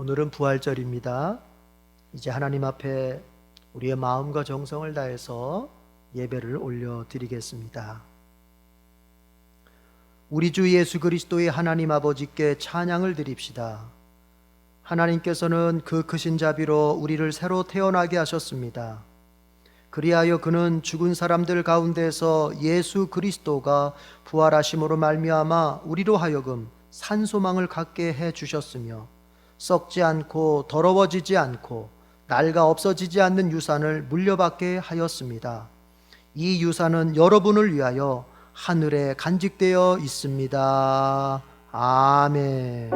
오늘은 부활절입니다. 이제 하나님 앞에 우리의 마음과 정성을 다해서 예배를 올려드리겠습니다. 우리 주 예수 그리스도의 하나님 아버지께 찬양을 드립시다. 하나님께서는 그 크신 자비로 우리를 새로 태어나게 하셨습니다. 그리하여 그는 죽은 사람들 가운데서 예수 그리스도가 부활하심으로 말미암아 우리로 하여금 산소망을 갖게 해 주셨으며, 썩지 않고 더러워지지 않고 낡아 없어지지 않는 유산을 물려받게 하였습니다. 이 유산은 여러분을 위하여 하늘에 간직되어 있습니다. 아멘.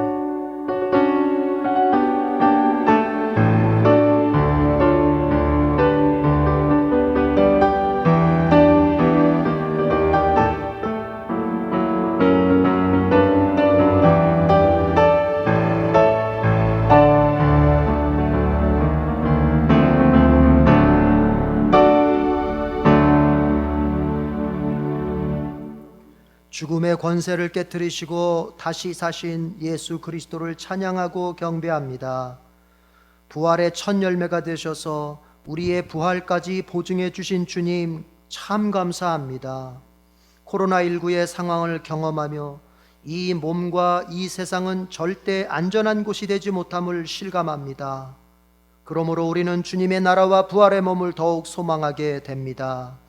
죽음의 권세를 깨뜨리시고 다시 사신 예수 그리스도를 찬양하고 경배합니다. 부활의 첫 열매가 되셔서 우리의 부활까지 보증해 주신 주님 참 감사합니다. 코로나19의 상황을 경험하며 이 몸과 이 세상은 절대 안전한 곳이 되지 못함을 실감합니다. 그러므로 우리는 주님의 나라와 부활의 몸을 더욱 소망하게 됩니다.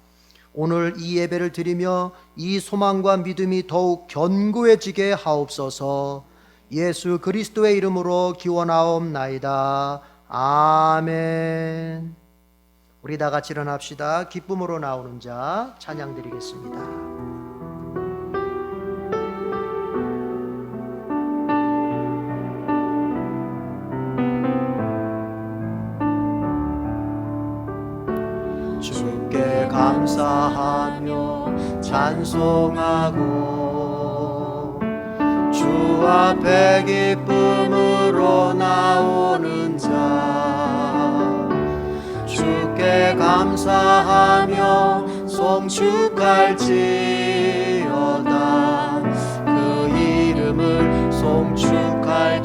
오늘 이 예배를 드리며 이 소망과 믿음이 더욱 견고해지게 하옵소서. 예수 그리스도의 이름으로 기원하옵나이다. 아멘. 우리 다 같이 일어납시다. 기쁨으로 나오는 자 찬양 드리겠습니다. 주께 감사하며 찬송하고 주 앞에 기쁨으로 나오는 자, 주께 감사하며 송축할지어다. 그 이름을 송축할지어다.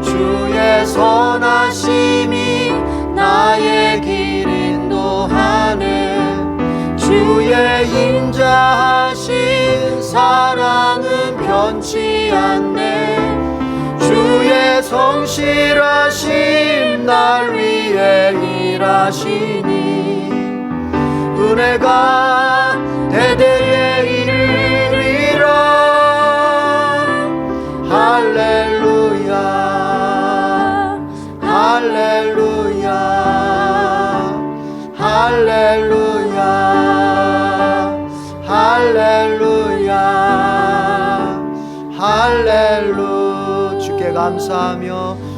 주의 선하심이 나의 길 인도하네. 주의 인자하신 사랑은 변치 않네. 주의 성실하심 날 위해 일하시니 은혜가 대대에 이르리라. 할렐루야 할렐루야 할렐루야 할렐루야 할렐루.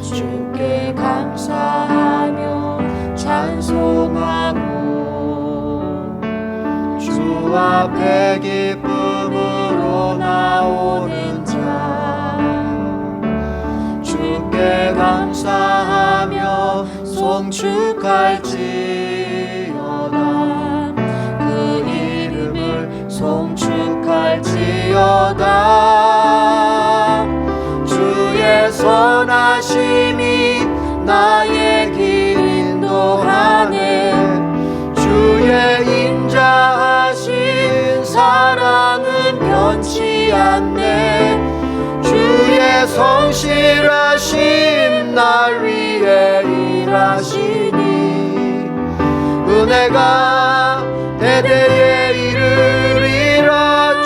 주께 감사하며 찬송하고 주 앞에 기쁨으로 나오는 자, 주께 감사하며 송축할지어다. 그 이름을 송축할지어다. 주의 선하심이 나의 길 인도하네. 주의 인자하신 사랑은 변치 않네. 주의 성실하심 날 위해 일하시니 은혜가 대대에 이르리라.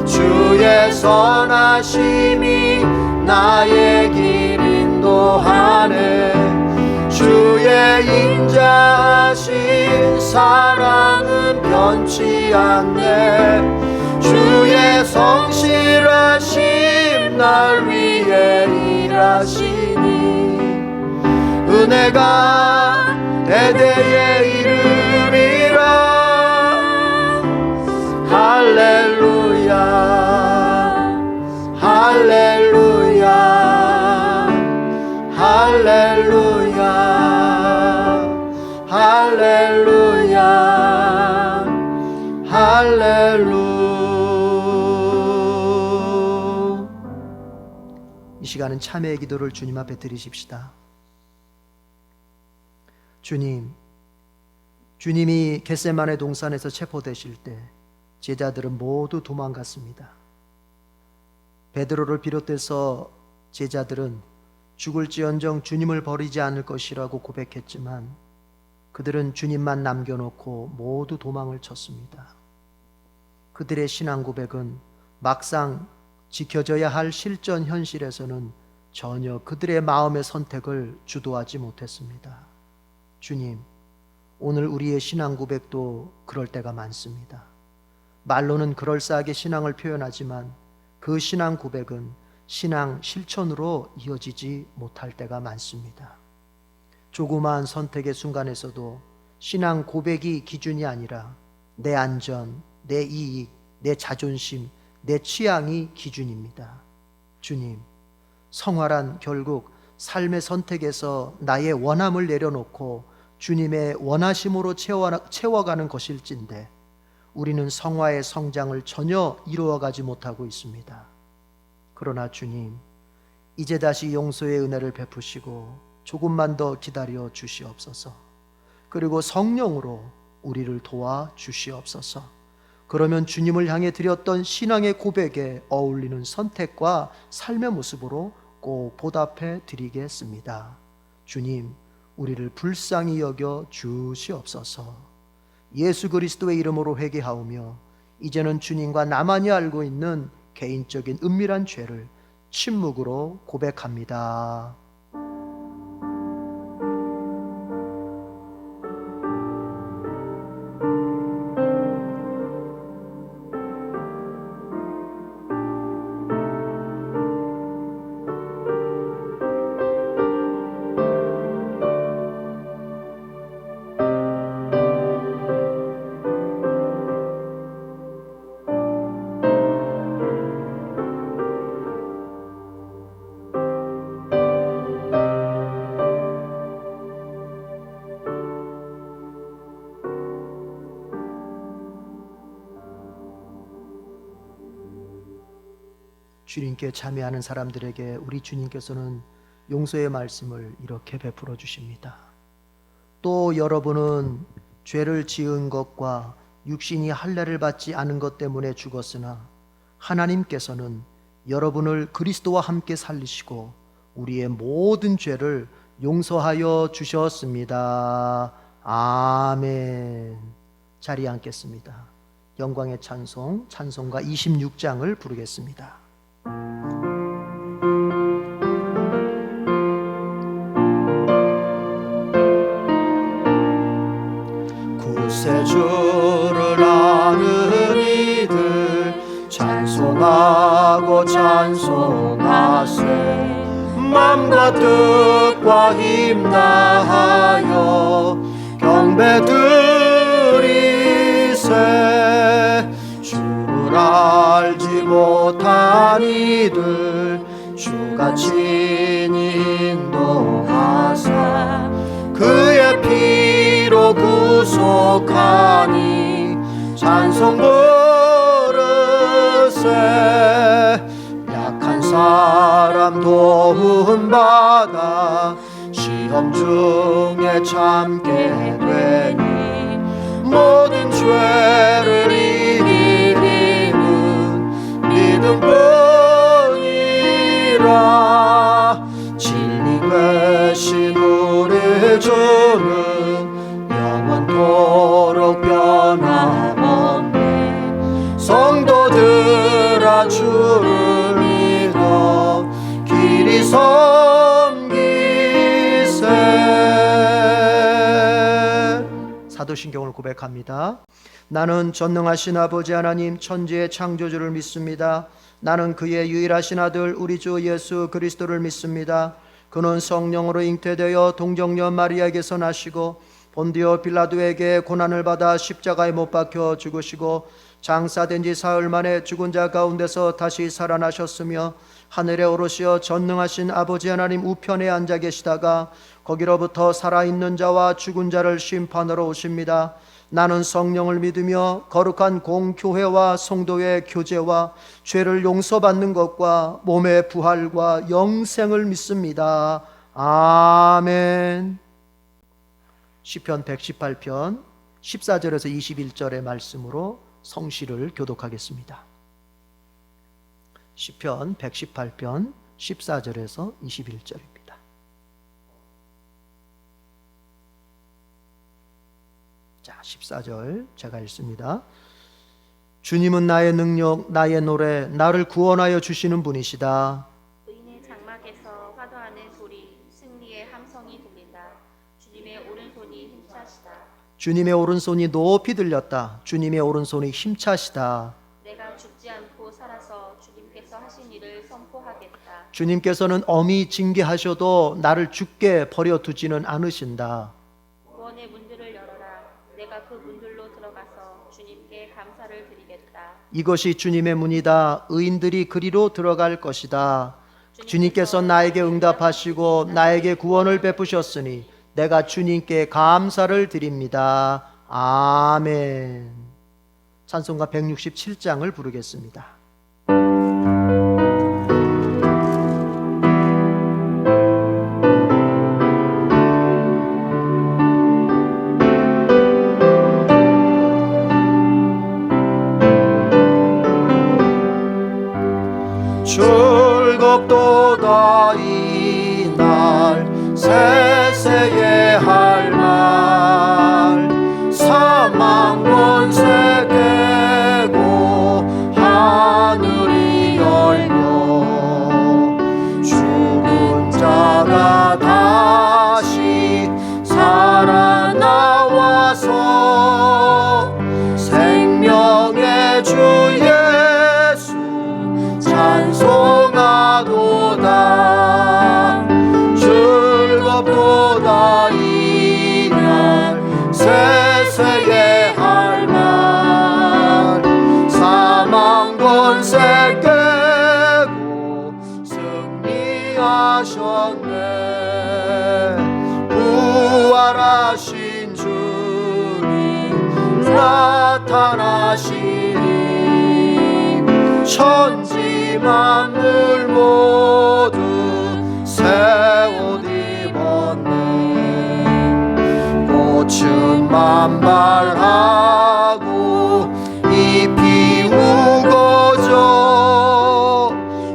주의 선하심이 나의 길 인도하네. 주의 인자하신 사랑은 변치 않네. 주의 성실하심 날 위해 일하시니 은혜가 대대에 이르리라. 할렐루야 할렐루야 할렐루야 할렐루야 할렐루야. 이 시간은 참회의 기도를 주님 앞에 드리십시다. 주님이 겟세마네 동산에서 체포되실 때 제자들은 모두 도망갔습니다. 베드로를 비롯해서 제자들은 죽을지언정 주님을 버리지 않을 것이라고 고백했지만 그들은 주님만 남겨놓고 모두 도망을 쳤습니다. 그들의 신앙 고백은 막상 지켜져야 할 실전 현실에서는 전혀 그들의 마음의 선택을 주도하지 못했습니다. 주님, 오늘 우리의 신앙 고백도 그럴 때가 많습니다. 말로는 그럴싸하게 신앙을 표현하지만 그 신앙 고백은 신앙 실천으로 이어지지 못할 때가 많습니다. 조그마한 선택의 순간에서도 신앙 고백이 기준이 아니라 내 안전, 내 이익, 내 자존심, 내 취향이 기준입니다. 주님, 성화란 결국 삶의 선택에서 나의 원함을 내려놓고 주님의 원하심으로 채워가는 것일진데 우리는 성화의 성장을 전혀 이루어가지 못하고 있습니다. 그러나 주님, 이제 다시 용서의 은혜를 베푸시고 조금만 더 기다려 주시옵소서. 그리고 성령으로 우리를 도와 주시옵소서. 그러면 주님을 향해 드렸던 신앙의 고백에 어울리는 선택과 삶의 모습으로 꼭 보답해 드리겠습니다. 주님, 우리를 불쌍히 여겨 주시옵소서. 예수 그리스도의 이름으로 회개하오며 이제는 주님과 나만이 알고 있는 개인적인 은밀한 죄를 침묵으로 고백합니다. 주님께 참여하는 사람들에게 우리 주님께서는 용서의 말씀을 이렇게 베풀어 주십니다. 또 여러분은 죄를 지은 것과 육신이 할례를 받지 않은 것 때문에 죽었으나 하나님께서는 여러분을 그리스도와 함께 살리시고 우리의 모든 죄를 용서하여 주셨습니다. 아멘. 자리에 앉겠습니다. 영광의 찬송, 찬송가 26장을 부르겠습니다. 구세주를 아는 이들 찬송하고 찬송하세. 맘과 뜻과 힘 다하여 경배드리세. 주를 알지 못한 이들 주가 친히 인도하사 그의 피로 구속하니 찬송 부르세. 약한 사람 도움 받아 시험 중에 참게 되니 모든 죄를 이기는 믿음뿐이라. 진리 되신 우리 주는 영원토록 변함없네. 성도들아 주를 믿어 길이 섬기세. 사도신경을 고백합니다. 나는 전능하신 아버지 하나님 천지의 창조주를 믿습니다. 나는 그의 유일하신 아들 우리 주 예수 그리스도를 믿습니다. 그는 성령으로 잉태되어 동정녀 마리아에게서 나시고 본디오 빌라도에게 고난을 받아 십자가에 못 박혀 죽으시고 장사된 지 사흘 만에 죽은 자 가운데서 다시 살아나셨으며 하늘에 오르시어 전능하신 아버지 하나님 우편에 앉아 계시다가 거기로부터 살아있는 자와 죽은 자를 심판하러 오십니다. 나는 성령을 믿으며 거룩한 공교회와 성도의 교제와 죄를 용서받는 것과 몸의 부활과 영생을 믿습니다. 아멘. 시편 118편 14절에서 21절의 말씀으로 성시를 교독하겠습니다. 시편 118편 14절에서 21절입니다. 자, 14절 제가 읽습니다. 주님은 나의 능력, 나의 노래, 나를 구원하여 주시는 분이시다. 의인의 장막에서 화도하는 소리, 승리의 함성이 들린다. 주님의 오른손이 힘차시다. 주님의 오른손이 높이 들렸다. 주님의 오른손이 힘차시다. 내가 죽지 않고 살아서 주님께서 하신 일을 선포하겠다. 주님께서는 엄히 징계하셔도 나를 죽게 버려두지는 않으신다. 구원의 문들을 열어라. 내가 그 문들로 들어가서 주님께 감사를 드리겠다. 이것이 주님의 문이다. 의인들이 그리로 들어갈 것이다. 주님께서 나에게 응답하시고 나에게 구원을 베푸셨으니 내가 주님께 감사를 드립니다. 아멘. 찬송가 167장을 부르겠습니다. 즐겁도다 이날 세세에 할 말 사망 권세 깨고 하늘이 열려 죽은 자가 다시 살아나와서 생명의 주 예수 찬송하도다. 즐겁도다 이날 세세에 할 말 사망 권세 깨고 승리하셨네. 부활하신 주님 나타나시니 천지 만물 모두 새 옷 입었네. 꽃은 만발하고 잎이 우거져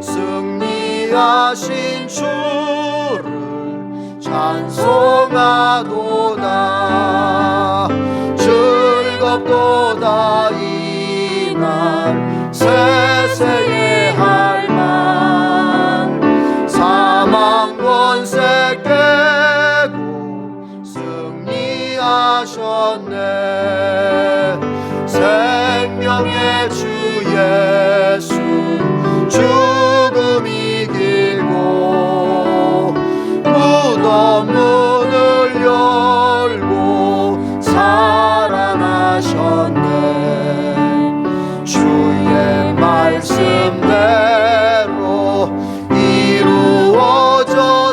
승리하신 주를 찬송하도다. 즐겁도다 이날 세세에 할 말 사망 권세 깨고 승리하셨네. 생명의 주 예수 죽음 이기고 무덤 문을 열고 살아나셨네. 주의 말씀대로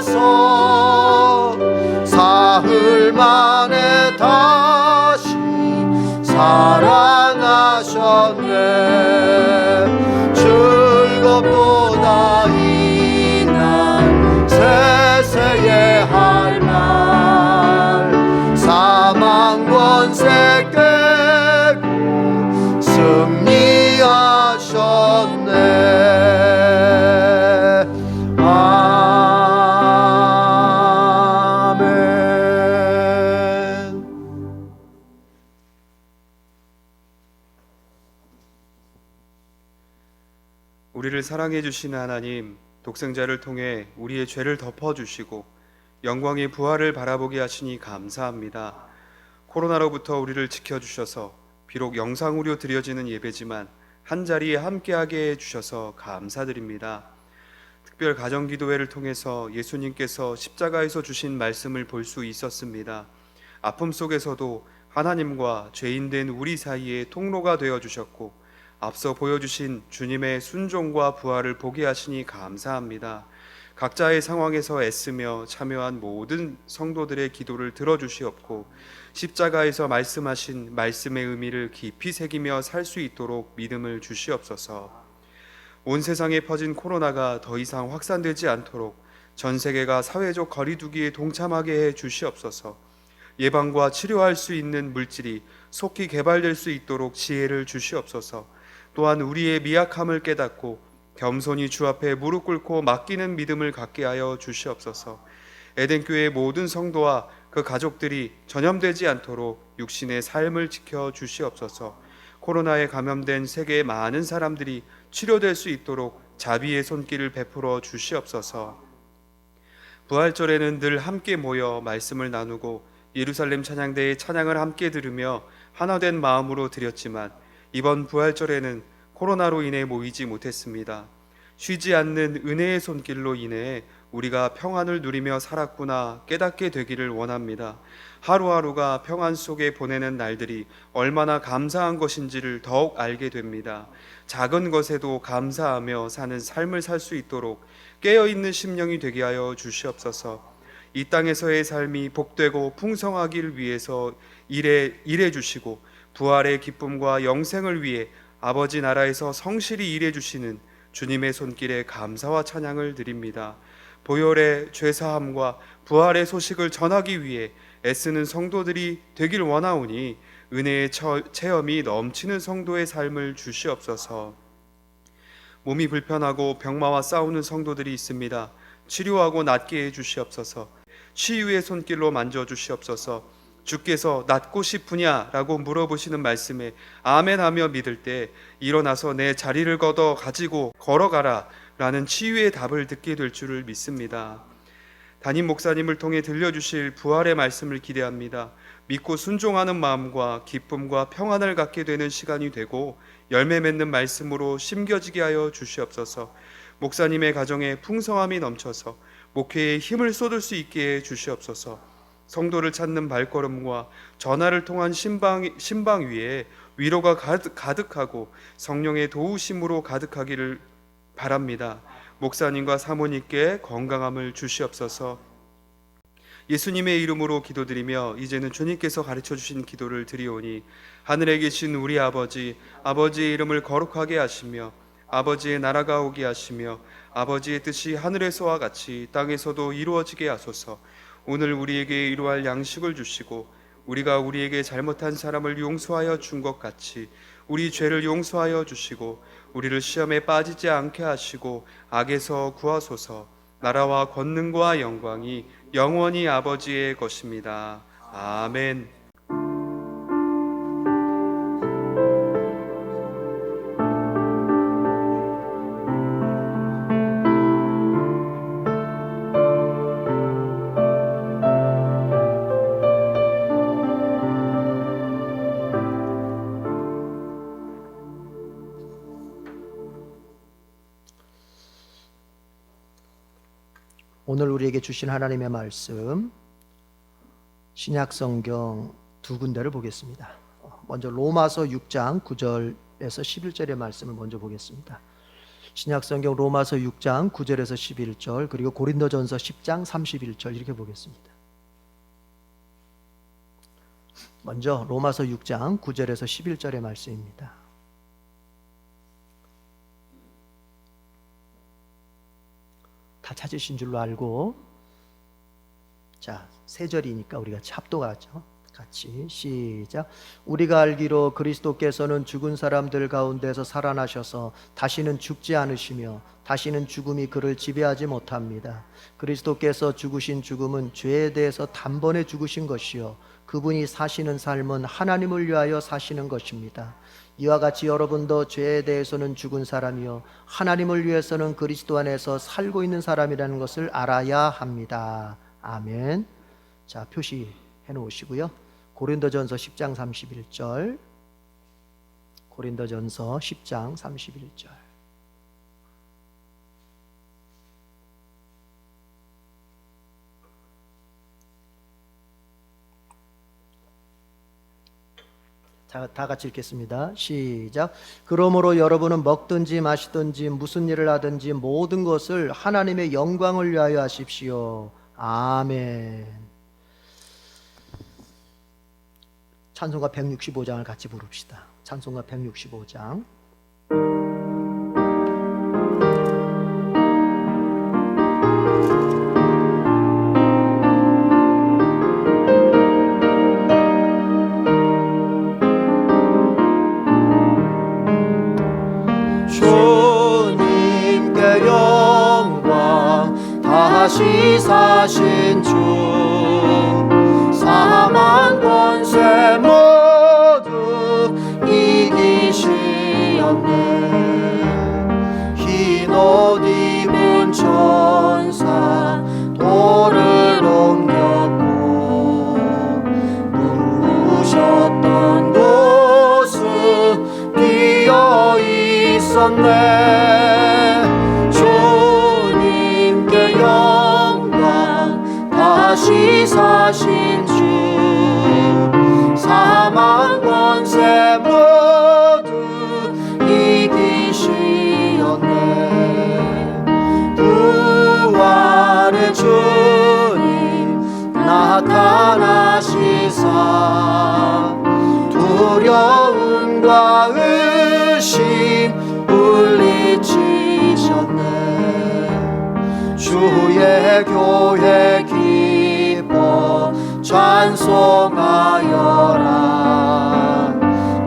이루어져서 사흘 만에 다시 살아나셨네. 즐겁도다 이날 세세에 할 말 사망 권세 깨고 승리하셨네. 아멘. 우리를 사랑해 주시는 하나님, 독생자를 통해 우리의 죄를 덮어주시고 영광의 부활을 바라보게 하시니 감사합니다. 코로나로부터 우리를 지켜주셔서 비록 영상으로 드려지는 예배지만 한자리에 함께하게 해주셔서 감사드립니다. 특별 가정기도회를 통해서 예수님께서 십자가에서 주신 말씀을 볼 수 있었습니다. 아픔 속에서도 하나님과 죄인된 우리 사이에 통로가 되어주셨고 앞서 보여주신 주님의 순종과 부활을 보게 하시니 감사합니다. 각자의 상황에서 애쓰며 참여한 모든 성도들의 기도를 들어주시옵고 십자가에서 말씀하신 말씀의 의미를 깊이 새기며 살 수 있도록 믿음을 주시옵소서. 온 세상에 퍼진 코로나가 더 이상 확산되지 않도록 전 세계가 사회적 거리두기에 동참하게 해 주시옵소서. 예방과 치료할 수 있는 물질이 속히 개발될 수 있도록 지혜를 주시옵소서. 또한 우리의 미약함을 깨닫고 겸손히 주 앞에 무릎 꿇고 맡기는 믿음을 갖게 하여 주시옵소서. 에덴교회의 모든 성도와 그 가족들이 전염되지 않도록 육신의 삶을 지켜 주시옵소서. 코로나에 감염된 세계의 많은 사람들이 치료될 수 있도록 자비의 손길을 베풀어 주시옵소서. 부활절에는 늘 함께 모여 말씀을 나누고 예루살렘 찬양대의 찬양을 함께 들으며 하나된 마음으로 드렸지만 이번 부활절에는 코로나로 인해 모이지 못했습니다. 쉬지 않는 은혜의 손길로 인해 우리가 평안을 누리며 살았구나 깨닫게 되기를 원합니다. 하루하루가 평안 속에 보내는 날들이 얼마나 감사한 것인지를 더욱 알게 됩니다. 작은 것에도 감사하며 사는 삶을 살 수 있도록 깨어있는 심령이 되게 하여 주시옵소서. 이 땅에서의 삶이 복되고 풍성하기를 위해서 일해 주시고 부활의 기쁨과 영생을 위해 아버지 나라에서 성실히 일해 주시는 주님의 손길에 감사와 찬양을 드립니다. 보혈의 죄사함과 부활의 소식을 전하기 위해 애쓰는 성도들이 되길 원하오니 은혜의 체험이 넘치는 성도의 삶을 주시옵소서. 몸이 불편하고 병마와 싸우는 성도들이 있습니다. 치료하고 낫게 해 주시옵소서. 치유의 손길로 만져 주시옵소서. 주께서 낫고 싶으냐라고 물어보시는 말씀에 아멘하며 믿을 때 일어나서 내 자리를 걷어 가지고 걸어가라 라는 치유의 답을 듣게 될 줄을 믿습니다. 담임 목사님을 통해 들려주실 부활의 말씀을 기대합니다. 믿고 순종하는 마음과 기쁨과 평안을 갖게 되는 시간이 되고 열매 맺는 말씀으로 심겨지게 하여 주시옵소서. 목사님의 가정에 풍성함이 넘쳐서 목회에 힘을 쏟을 수 있게 해 주시옵소서. 성도를 찾는 발걸음과 전화를 통한 신방 위에 위로가 가득하고 성령의 도우심으로 가득하기를 바랍니다. 목사님과 사모님께 건강함을 주시옵소서. 예수님의 이름으로 기도드리며 이제는 주님께서 가르쳐 주신 기도를 드리오니 하늘에 계신 우리 아버지의 이름을 거룩하게 하시며 아버지의 나라가 오게 하시며 아버지의 뜻이 하늘에서와 같이 땅에서도 이루어지게 하소서. 오늘 우리에게 이루할 양식을 주시고 우리가 우리에게 잘못한 사람을 용서하여 준 것 같이 우리 죄를 용서하여 주시고 우리를 시험에 빠지지 않게 하시고 악에서 구하소서. 나라와 권능과 영광이 영원히 아버지의 것입니다. 아멘. 오늘 우리에게 주신 하나님의 말씀 신약성경 두 군데를 보겠습니다. 먼저 로마서 6장 9절에서 11절의 말씀을 먼저 보겠습니다. 신약성경 로마서 6장 9절에서 11절 그리고 고린도전서 10장 31절 이렇게 보겠습니다. 먼저 로마서 6장 9절에서 11절의 말씀입니다. 다 찾으신 줄로 알고 자, 세 절이니까 우리가 합독하죠. 같이 시작. 우리가 알기로 그리스도께서는 죽은 사람들 가운데서 살아나셔서 다시는 죽지 않으시며 다시는 죽음이 그를 지배하지 못합니다. 그리스도께서 죽으신 죽음은 죄에 대해서 단번에 죽으신 것이요 그분이 사시는 삶은 하나님을 위하여 사시는 것입니다. 이와 같이 여러분도 죄에 대해서는 죽은 사람이요 하나님을 위해서는 그리스도 안에서 살고 있는 사람이라는 것을 알아야 합니다. 아멘. 자, 표시해 놓으시고요. 고린도전서 10장 31절. 고린도전서 10장 31절. 다 같이 읽겠습니다. 시작. 그러므로 여러분은 먹든지 마시든지 무슨 일을 하든지 모든 것을 하나님의 영광을 위하여 하십시오. 아멘. 찬송가 165장을 같이 부릅시다. 찬송가 165장. 주님께 영광, 다시 사신 주, 사망 권세 모두 이기시었네. 흰 옷 입은 천사 돌을 옮겼고, 누우셨던 곳은 비어 있었네. 주님께 영광, 다시 사신 주, 사망 권세 모두 이기시었네. 부활의 주님 나타나시사, 두려움과 의심 물리치셨네. 주의 교회 기뻐 찬송하여라.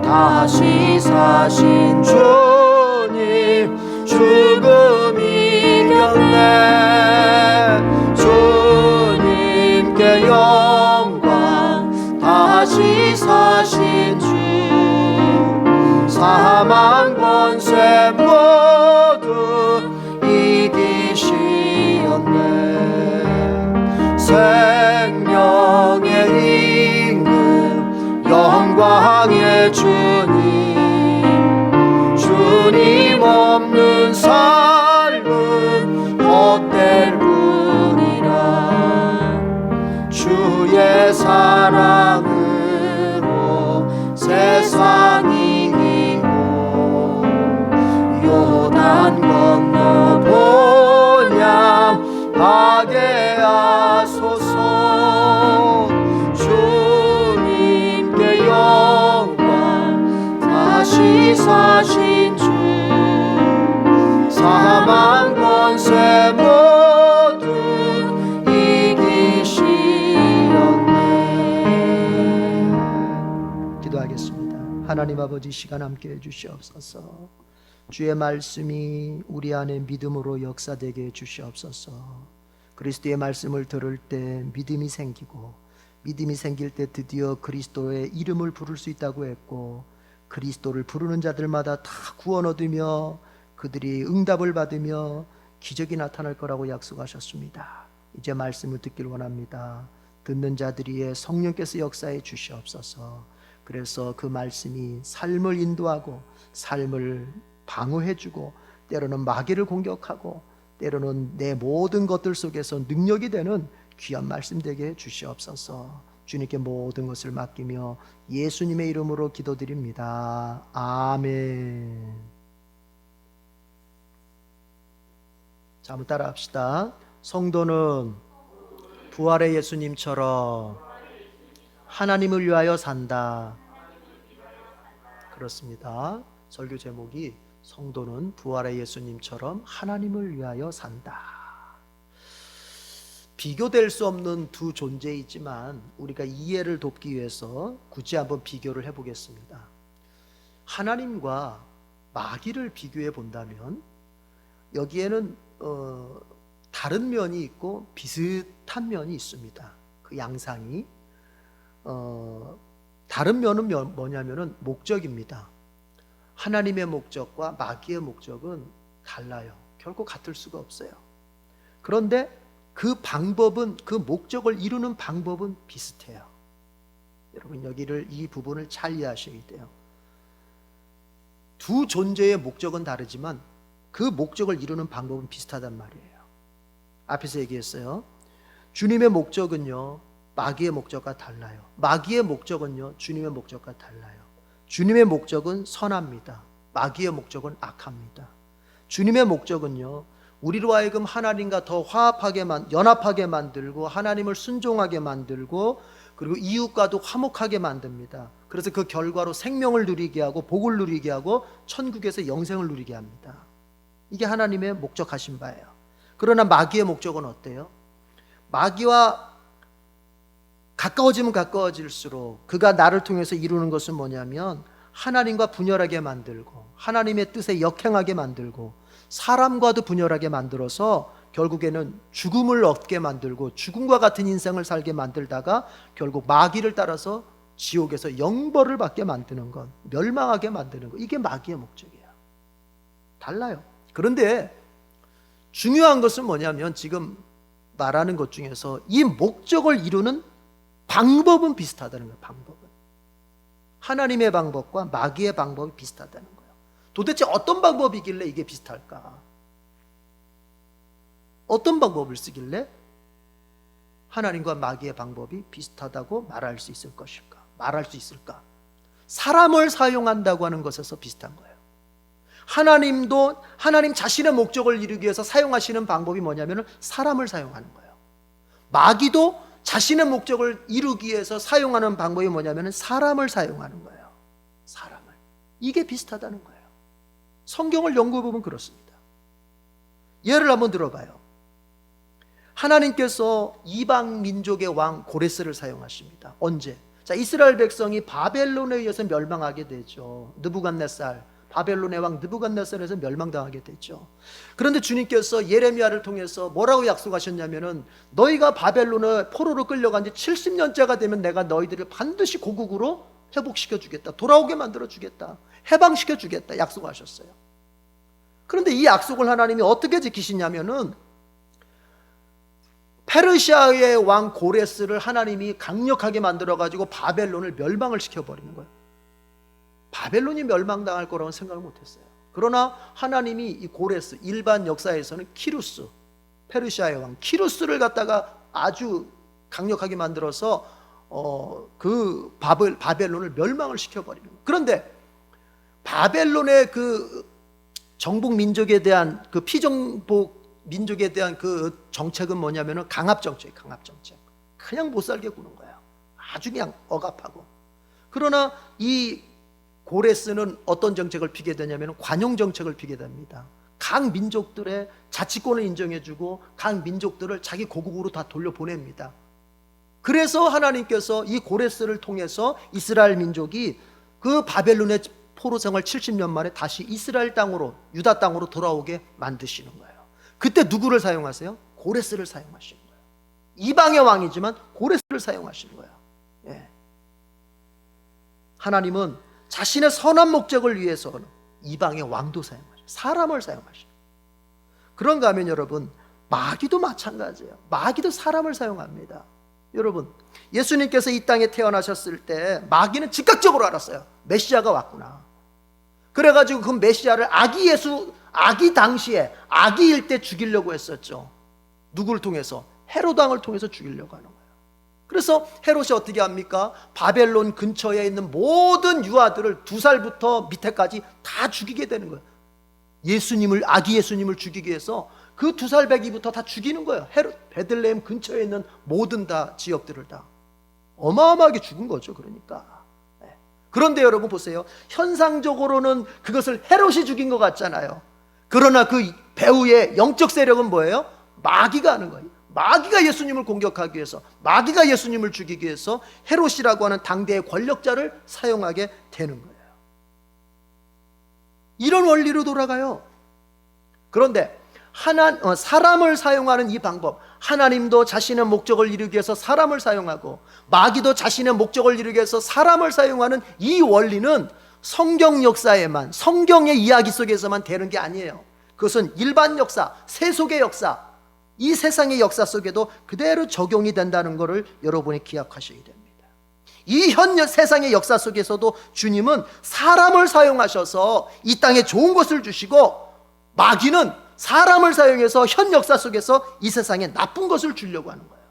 다시 사신 주님 죽음 이겼네. 주님께 영광, 다시 사신 주, 사망 권세 모두 이기시었네. 생명의 임금, 영광의 주님, 주님 없는 삶은 헛될 뿐이라. 주의 사랑으로 세상이 요단 건너 본향 하게 하소서. 주님께 영광, 다시 사신 주, 사망 권세 모두 이기시었네. 기도하겠습니다. 하나님 아버지, 시간 함께 해주시옵소서. 주의 말씀이 우리 안에 믿음으로 역사되게 해주시옵소서. 그리스도의 말씀을 들을 때 믿음이 생기고, 믿음이 생길 때 드디어 그리스도의 이름을 부를 수 있다고 했고, 그리스도를 부르는 자들마다 다 구원 얻으며 그들이 응답을 받으며 기적이 나타날 거라고 약속하셨습니다. 이제 말씀을 듣길 원합니다. 듣는 자들이에 성령께서 역사해 주시옵소서. 그래서 그 말씀이 삶을 인도하고 삶을 방어해주고, 때로는 마귀를 공격하고, 때로는 내 모든 것들 속에서 능력이 되는 귀한 말씀 되게 해 주시옵소서. 주님께 모든 것을 맡기며 예수님의 이름으로 기도드립니다. 아멘. 자, 한번 따라합시다. 성도는 부활의 예수님처럼 하나님을 위하여 산다. 그렇습니다. 설교 제목이 성도는 부활의 예수님처럼 하나님을 위하여 산다. 비교될 수 없는 두 존재이지만 우리가 이해를 돕기 위해서 굳이 한번 비교를 해보겠습니다. 하나님과 마귀를 비교해 본다면 여기에는 다른 면이 있고 비슷한 면이 있습니다. 그 양상이 다른 면은 뭐냐면은 목적입니다. 하나님의 목적과 마귀의 목적은 달라요. 결코 같을 수가 없어요. 그런데 그 방법은, 그 목적을 이루는 방법은 비슷해요. 여러분, 이 부분을 잘 이해하셔야 돼요. 두 존재의 목적은 다르지만 그 목적을 이루는 방법은 비슷하단 말이에요. 앞에서 얘기했어요. 주님의 목적은요, 마귀의 목적과 달라요. 마귀의 목적은요, 주님의 목적과 달라요. 주님의 목적은 선합니다. 마귀의 목적은 악합니다. 주님의 목적은요, 우리로 하여금 하나님과 더 연합하게 만들고 하나님을 순종하게 만들고 그리고 이웃과도 화목하게 만듭니다. 그래서 그 결과로 생명을 누리게 하고 복을 누리게 하고 천국에서 영생을 누리게 합니다. 이게 하나님의 목적하신 바예요. 그러나 마귀의 목적은 어때요? 마귀와 가까워지면 가까워질수록 그가 나를 통해서 이루는 것은 뭐냐면 하나님과 분열하게 만들고 하나님의 뜻에 역행하게 만들고 사람과도 분열하게 만들어서 결국에는 죽음을 얻게 만들고 죽음과 같은 인생을 살게 만들다가 결국 마귀를 따라서 지옥에서 영벌을 받게 만드는 것, 멸망하게 만드는 것, 이게 마귀의 목적이에요. 달라요. 그런데 중요한 것은 뭐냐면 지금 말하는 것 중에서 이 목적을 이루는 방법은 비슷하다는 거예요. 방법은 하나님의 방법과 마귀의 방법이 비슷하다는 거예요. 도대체 어떤 방법이길래 이게 비슷할까? 어떤 방법을 쓰길래 하나님과 마귀의 방법이 비슷하다고 말할 수 있을 것일까? 말할 수 있을까? 사람을 사용한다고 하는 것에서 비슷한 거예요. 하나님도 하나님 자신의 목적을 이루기 위해서 사용하시는 방법이 뭐냐면 사람을 사용하는 거예요. 마귀도 자신의 목적을 이루기 위해서 사용하는 방법이 뭐냐면 사람을 사용하는 거예요. 사람을. 이게 비슷하다는 거예요. 성경을 연구해 보면 그렇습니다. 예를 한번 들어봐요. 하나님께서 이방 민족의 왕 고레스를 사용하십니다. 언제? 자, 이스라엘 백성이 바벨론에 의해서 멸망하게 되죠. 느부갓네살, 바벨론의 왕 느부갓네살에서 멸망당하게 되죠. 그런데 주님께서 예레미야를 통해서 뭐라고 약속하셨냐면은 너희가 바벨론의 포로로 끌려간 지 70년째가 되면 내가 너희들을 반드시 고국으로 회복시켜 주겠다. 돌아오게 만들어 주겠다. 해방시켜 주겠다. 약속하셨어요. 그런데 이 약속을 하나님이 어떻게 지키시냐면은 페르시아의 왕 고레스를 하나님이 강력하게 만들어가지고 바벨론을 멸망을 시켜버리는 거예요. 바벨론이 멸망당할 거라고 생각을 못했어요. 그러나 하나님이 이 고레스, 일반 역사에서는 키루스, 페르시아의 왕 키루스를 갖다가 아주 강력하게 만들어서 그 바벨론을 멸망을 시켜버리는 거예요. 그런데 바벨론의 그 정복 민족에 대한 그 피정복 민족에 대한 그 정책은 뭐냐면은 강압 정책, 강압 정책. 그냥 못 살게 구는 거야. 아주 그냥 억압하고. 그러나 이 고레스는 어떤 정책을 피게 되냐면 관용 정책을 피게 됩니다. 각 민족들의 자치권을 인정해주고 각 민족들을 자기 고국으로 다 돌려보냅니다. 그래서 하나님께서 이 고레스를 통해서 이스라엘 민족이 그 바벨론의 포로 생활 70년 만에 다시 이스라엘 땅으로, 유다 땅으로 돌아오게 만드시는 거예요. 그때 누구를 사용하세요? 고레스를 사용하시는 거예요. 이방의 왕이지만 고레스를 사용하시는 거예요. 예. 하나님은 자신의 선한 목적을 위해서는 이방의 왕도 사용하셔요. 사람을 사용하셔요. 그런가 하면 여러분, 마귀도 마찬가지예요. 마귀도 사람을 사용합니다. 여러분, 예수님께서 이 땅에 태어나셨을 때 마귀는 즉각적으로 알았어요. 메시아가 왔구나. 그래가지고 그 메시아를 아기 당시에 아기일 때 죽이려고 했었죠. 누구를 통해서? 헤롯 왕을 통해서 죽이려고 하는 거예요. 그래서 헤롯이 어떻게 합니까? 바벨론 근처에 있는 모든 유아들을 2살부터 밑에까지 다 죽이게 되는 거예요. 아기 예수님을 죽이기 위해서 그 2살 배기부터 다 죽이는 거예요. 헤롯, 베들레헴 근처에 있는 모든 다 지역들을 다 어마어마하게 죽은 거죠. 그러니까. 그런데 여러분 보세요. 현상적으로는 그것을 헤롯이 죽인 것 같잖아요. 그러나 그 배후의 영적 세력은 뭐예요? 마귀가 하는 거예요. 마귀가 예수님을 공격하기 위해서, 마귀가 예수님을 죽이기 위해서 헤롯이라고 하는 당대의 권력자를 사용하게 되는 거예요. 이런 원리로 돌아가요. 그런데 사람을 사용하는 이 방법, 하나님도 자신의 목적을 이루기 위해서 사람을 사용하고 마귀도 자신의 목적을 이루기 위해서 사람을 사용하는 이 원리는 성경 역사에만, 성경의 이야기 속에서만 되는 게 아니에요. 그것은 일반 역사, 세속의 역사, 이 세상의 역사 속에도 그대로 적용이 된다는 것을 여러분이 기억하셔야 됩니다. 이 현 세상의 역사 속에서도 주님은 사람을 사용하셔서 이 땅에 좋은 것을 주시고 마귀는 사람을 사용해서 현 역사 속에서 이 세상에 나쁜 것을 주려고 하는 거예요.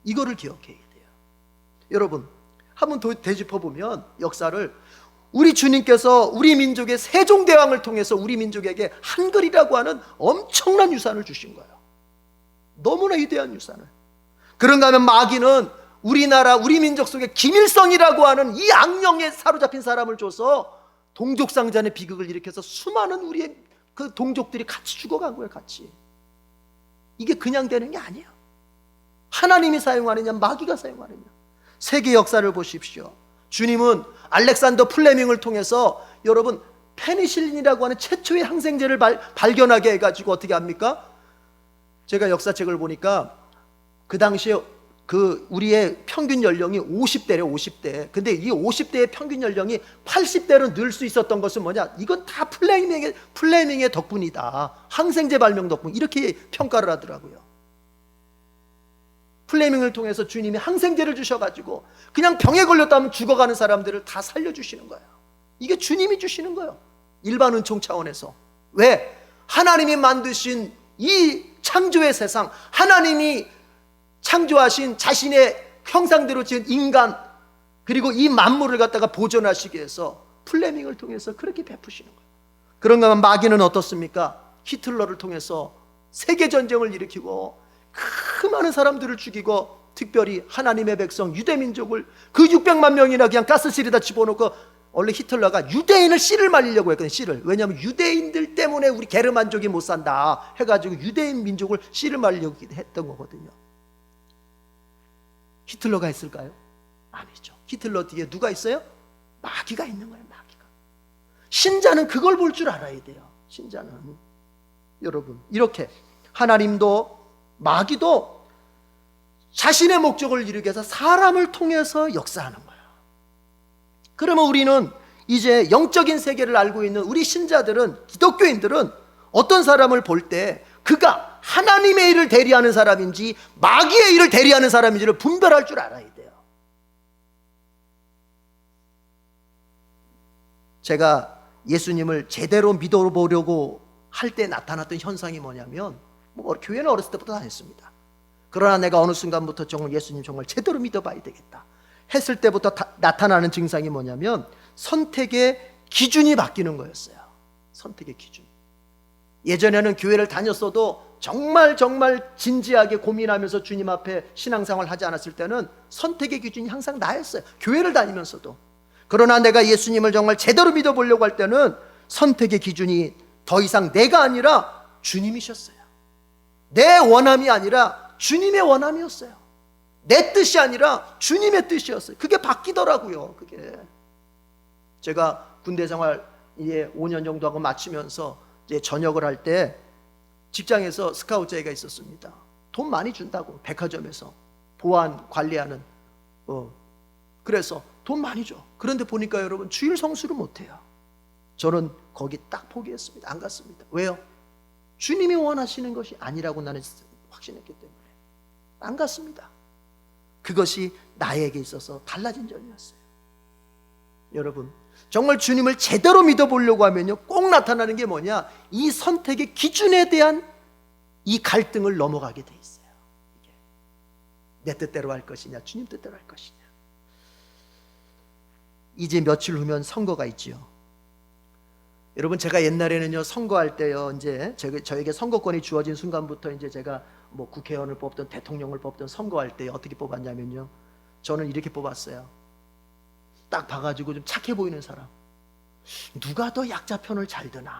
이거를 기억해야 돼요. 여러분, 한번 되짚어보면 역사를 우리 주님께서 우리 민족의 세종대왕을 통해서 우리 민족에게 한글이라고 하는 엄청난 유산을 주신 거예요. 너무나 위대한 유산을. 그런가 하면 마귀는 우리나라 우리 민족 속에 김일성이라고 하는 이 악령에 사로잡힌 사람을 줘서 동족상잔의 비극을 일으켜서 수많은 우리의 그 동족들이 같이 죽어간 거예요. 같이. 이게 그냥 되는 게 아니에요. 하나님이 사용하느냐 마귀가 사용하느냐. 세계 역사를 보십시오. 주님은 알렉산더 플레밍을 통해서 여러분 페니실린이라고 하는 최초의 항생제를 발견하게 해가지고 어떻게 합니까? 제가 역사책을 보니까 그 당시에 그 우리의 평균 연령이 50대래요. 50대. 근데 이 50대의 평균 연령이 80대로 늘 수 있었던 것은 뭐냐? 이건 다 플레밍의 덕분이다. 항생제 발명 덕분. 이렇게 평가를 하더라고요. 플레밍을 통해서 주님이 항생제를 주셔가지고 그냥 병에 걸렸다면 죽어가는 사람들을 다 살려주시는 거예요. 이게 주님이 주시는 거예요. 일반 은총 차원에서. 왜? 하나님이 만드신 이 창조의 세상, 하나님이 창조하신 자신의 형상대로 지은 인간, 그리고 이 만물을 갖다가 보존하시기 위해서 플레밍을 통해서 그렇게 베푸시는 거예요. 그런가 하면 마귀는 어떻습니까? 히틀러를 통해서 세계전쟁을 일으키고 그 많은 사람들을 죽이고, 특별히 하나님의 백성 유대민족을 그 600만 명이나 그냥 가스실에다 집어넣고, 원래 히틀러가 유대인을 씨를 말리려고 했거든요. 씨를. 왜냐하면 유대인들 때문에 우리 게르만족이 못 산다 해가지고 유대인 민족을 씨를 말리려고 했던 거거든요. 히틀러가 했을까요? 아니죠. 히틀러 뒤에 누가 있어요? 마귀가 있는 거예요. 마귀가. 신자는 그걸 볼 줄 알아야 돼요. 신자는. 여러분, 이렇게 하나님도 마귀도 자신의 목적을 이루기 위해서 사람을 통해서 역사하는 거예요. 그러면 우리는 이제 영적인 세계를 알고 있는 우리 신자들은, 기독교인들은 어떤 사람을 볼 때 그가 하나님의 일을 대리하는 사람인지 마귀의 일을 대리하는 사람인지를 분별할 줄 알아야 돼요. 제가 예수님을 제대로 믿어보려고 할 때 나타났던 현상이 뭐냐면, 교회는 어렸을 때부터 다녔습니다. 그러나 내가 어느 순간부터 정말 예수님 정말 제대로 믿어봐야 되겠다 했을 때부터 나타나는 증상이 뭐냐면, 선택의 기준이 바뀌는 거였어요. 선택의 기준. 예전에는 교회를 다녔어도 정말 진지하게 고민하면서 주님 앞에 신앙생활을 하지 않았을 때는 선택의 기준이 항상 나였어요. 교회를 다니면서도. 그러나 내가 예수님을 정말 제대로 믿어보려고 할 때는 선택의 기준이 더 이상 내가 아니라 주님이셨어요. 내 원함이 아니라 주님의 원함이었어요. 내 뜻이 아니라 주님의 뜻이었어요. 그게 바뀌더라고요. 그게. 제가 군대 생활 이제 5년 정도 하고 마치면서 이제 전역을 할 때 직장에서 스카우트 제의가 있었습니다. 돈 많이 준다고, 백화점에서 보안 관리하는. 그래서 돈 많이 줘. 그런데 보니까 여러분, 주일 성수를 못해요. 저는 거기 딱 포기했습니다. 안 갔습니다. 왜요? 주님이 원하시는 것이 아니라고 나는 확신했기 때문에 안 갔습니다. 그것이 나에게 있어서 달라진 점이었어요. 여러분, 정말 주님을 제대로 믿어보려고 하면요, 꼭 나타나는 게 뭐냐? 이 선택의 기준에 대한 이 갈등을 넘어가게 돼 있어요. 이게 내 뜻대로 할 것이냐, 주님 뜻대로 할 것이냐. 이제 며칠 후면 선거가 있지요. 여러분, 제가 옛날에는요, 선거할 때요, 이제 저에게 선거권이 주어진 순간부터 이제 제가 국회의원을 뽑든 대통령을 뽑든 선거할 때 어떻게 뽑았냐면요, 저는 이렇게 뽑았어요. 딱 봐가지고 좀 착해 보이는 사람, 누가 더 약자 편을 잘 드나.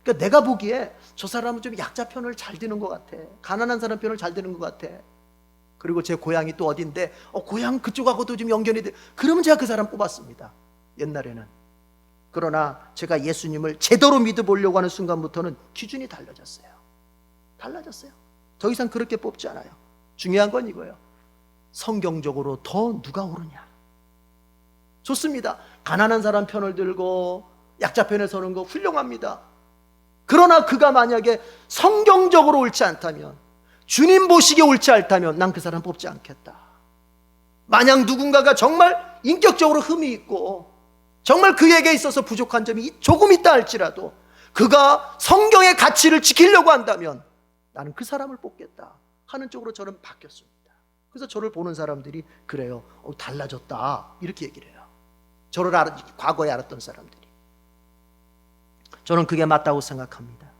그러니까 내가 보기에 저 사람은 좀 약자 편을 잘 드는 것 같아. 가난한 사람 편을 잘 드는 것 같아. 그리고 제 고향이 또 어딘데, 고향 그쪽하고도 좀 연결이 돼. 그러면 제가 그 사람 뽑았습니다, 옛날에는. 그러나 제가 예수님을 제대로 믿어보려고 하는 순간부터는 기준이 달라졌어요. 달라졌어요. 더 이상 그렇게 뽑지 않아요. 중요한 건 이거예요. 성경적으로 더 누가 옳으냐. 좋습니다. 가난한 사람 편을 들고 약자 편에 서는 거 훌륭합니다. 그러나 그가 만약에 성경적으로 옳지 않다면, 주님 보시기에 옳지 않다면 난 그 사람 뽑지 않겠다. 만약 누군가가 정말 인격적으로 흠이 있고 정말 그에게 있어서 부족한 점이 조금 있다 할지라도 그가 성경의 가치를 지키려고 한다면 나는 그 사람을 뽑겠다 하는 쪽으로 저는 바뀌었습니다. 그래서 저를 보는 사람들이 그래요. 달라졌다, 이렇게 얘기를 해요. 과거에 알았던 사람들이. 저는 그게 맞다고 생각합니다.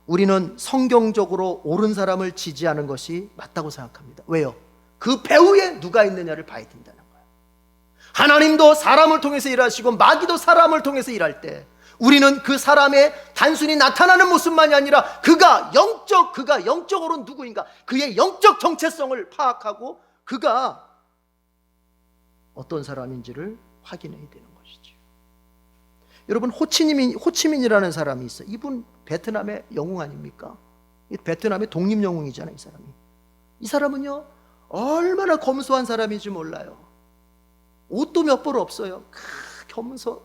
우리는 성경적으로 옳은 사람을 지지하는 것이 맞다고 생각합니다. 왜요? 그 배후에 누가 있느냐를 봐야 된다는 거예요. 하나님도 사람을 통해서 일하시고 마귀도 사람을 통해서 일할 때 우리는 그 사람의 단순히 나타나는 모습만이 아니라 그가 영적으로 누구인가, 그의 영적 정체성을 파악하고 그가 어떤 사람인지를 확인해야 되는 것이죠. 여러분, 호치민이라는 사람이 있어요. 이분 베트남의 영웅 아닙니까? 베트남의 독립 영웅이잖아요, 이 사람이. 이 사람은요, 얼마나 검소한 사람인지 몰라요. 옷도 몇 벌 없어요.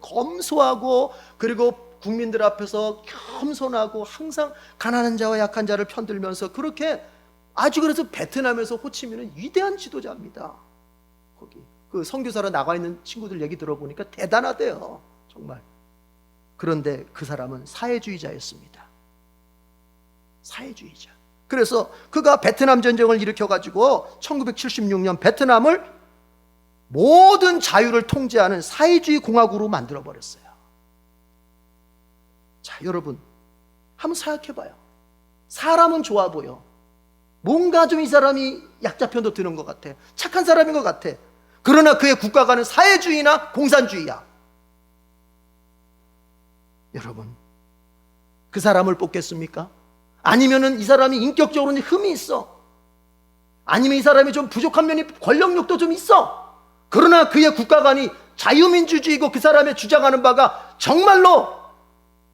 검소하고, 그리고 국민들 앞에서 겸손하고 항상 가난한 자와 약한 자를 편들면서 그렇게 아주, 그래서 베트남에서 호치민은 위대한 지도자입니다. 거기 그 선교사로 나가 있는 친구들 얘기 들어보니까 대단하대요, 정말. 그런데 그 사람은 사회주의자였습니다. 사회주의자. 그래서 그가 베트남 전쟁을 일으켜가지고 1976년 베트남을 모든 자유를 통제하는 사회주의 공화국으로 만들어버렸어요. 자, 여러분, 한번 생각해봐요. 사람은 좋아 보여. 뭔가 좀 이 사람이 약자편도 드는 것 같아. 착한 사람인 것 같아. 그러나 그의 국가가는 사회주의나 공산주의야. 여러분, 그 사람을 뽑겠습니까? 아니면은 이 사람이 인격적으로는 흠이 있어. 아니면 이 사람이 좀 부족한 면이, 권력욕도 좀 있어. 그러나 그의 국가관이 자유민주주의고 그 사람의 주장하는 바가 정말로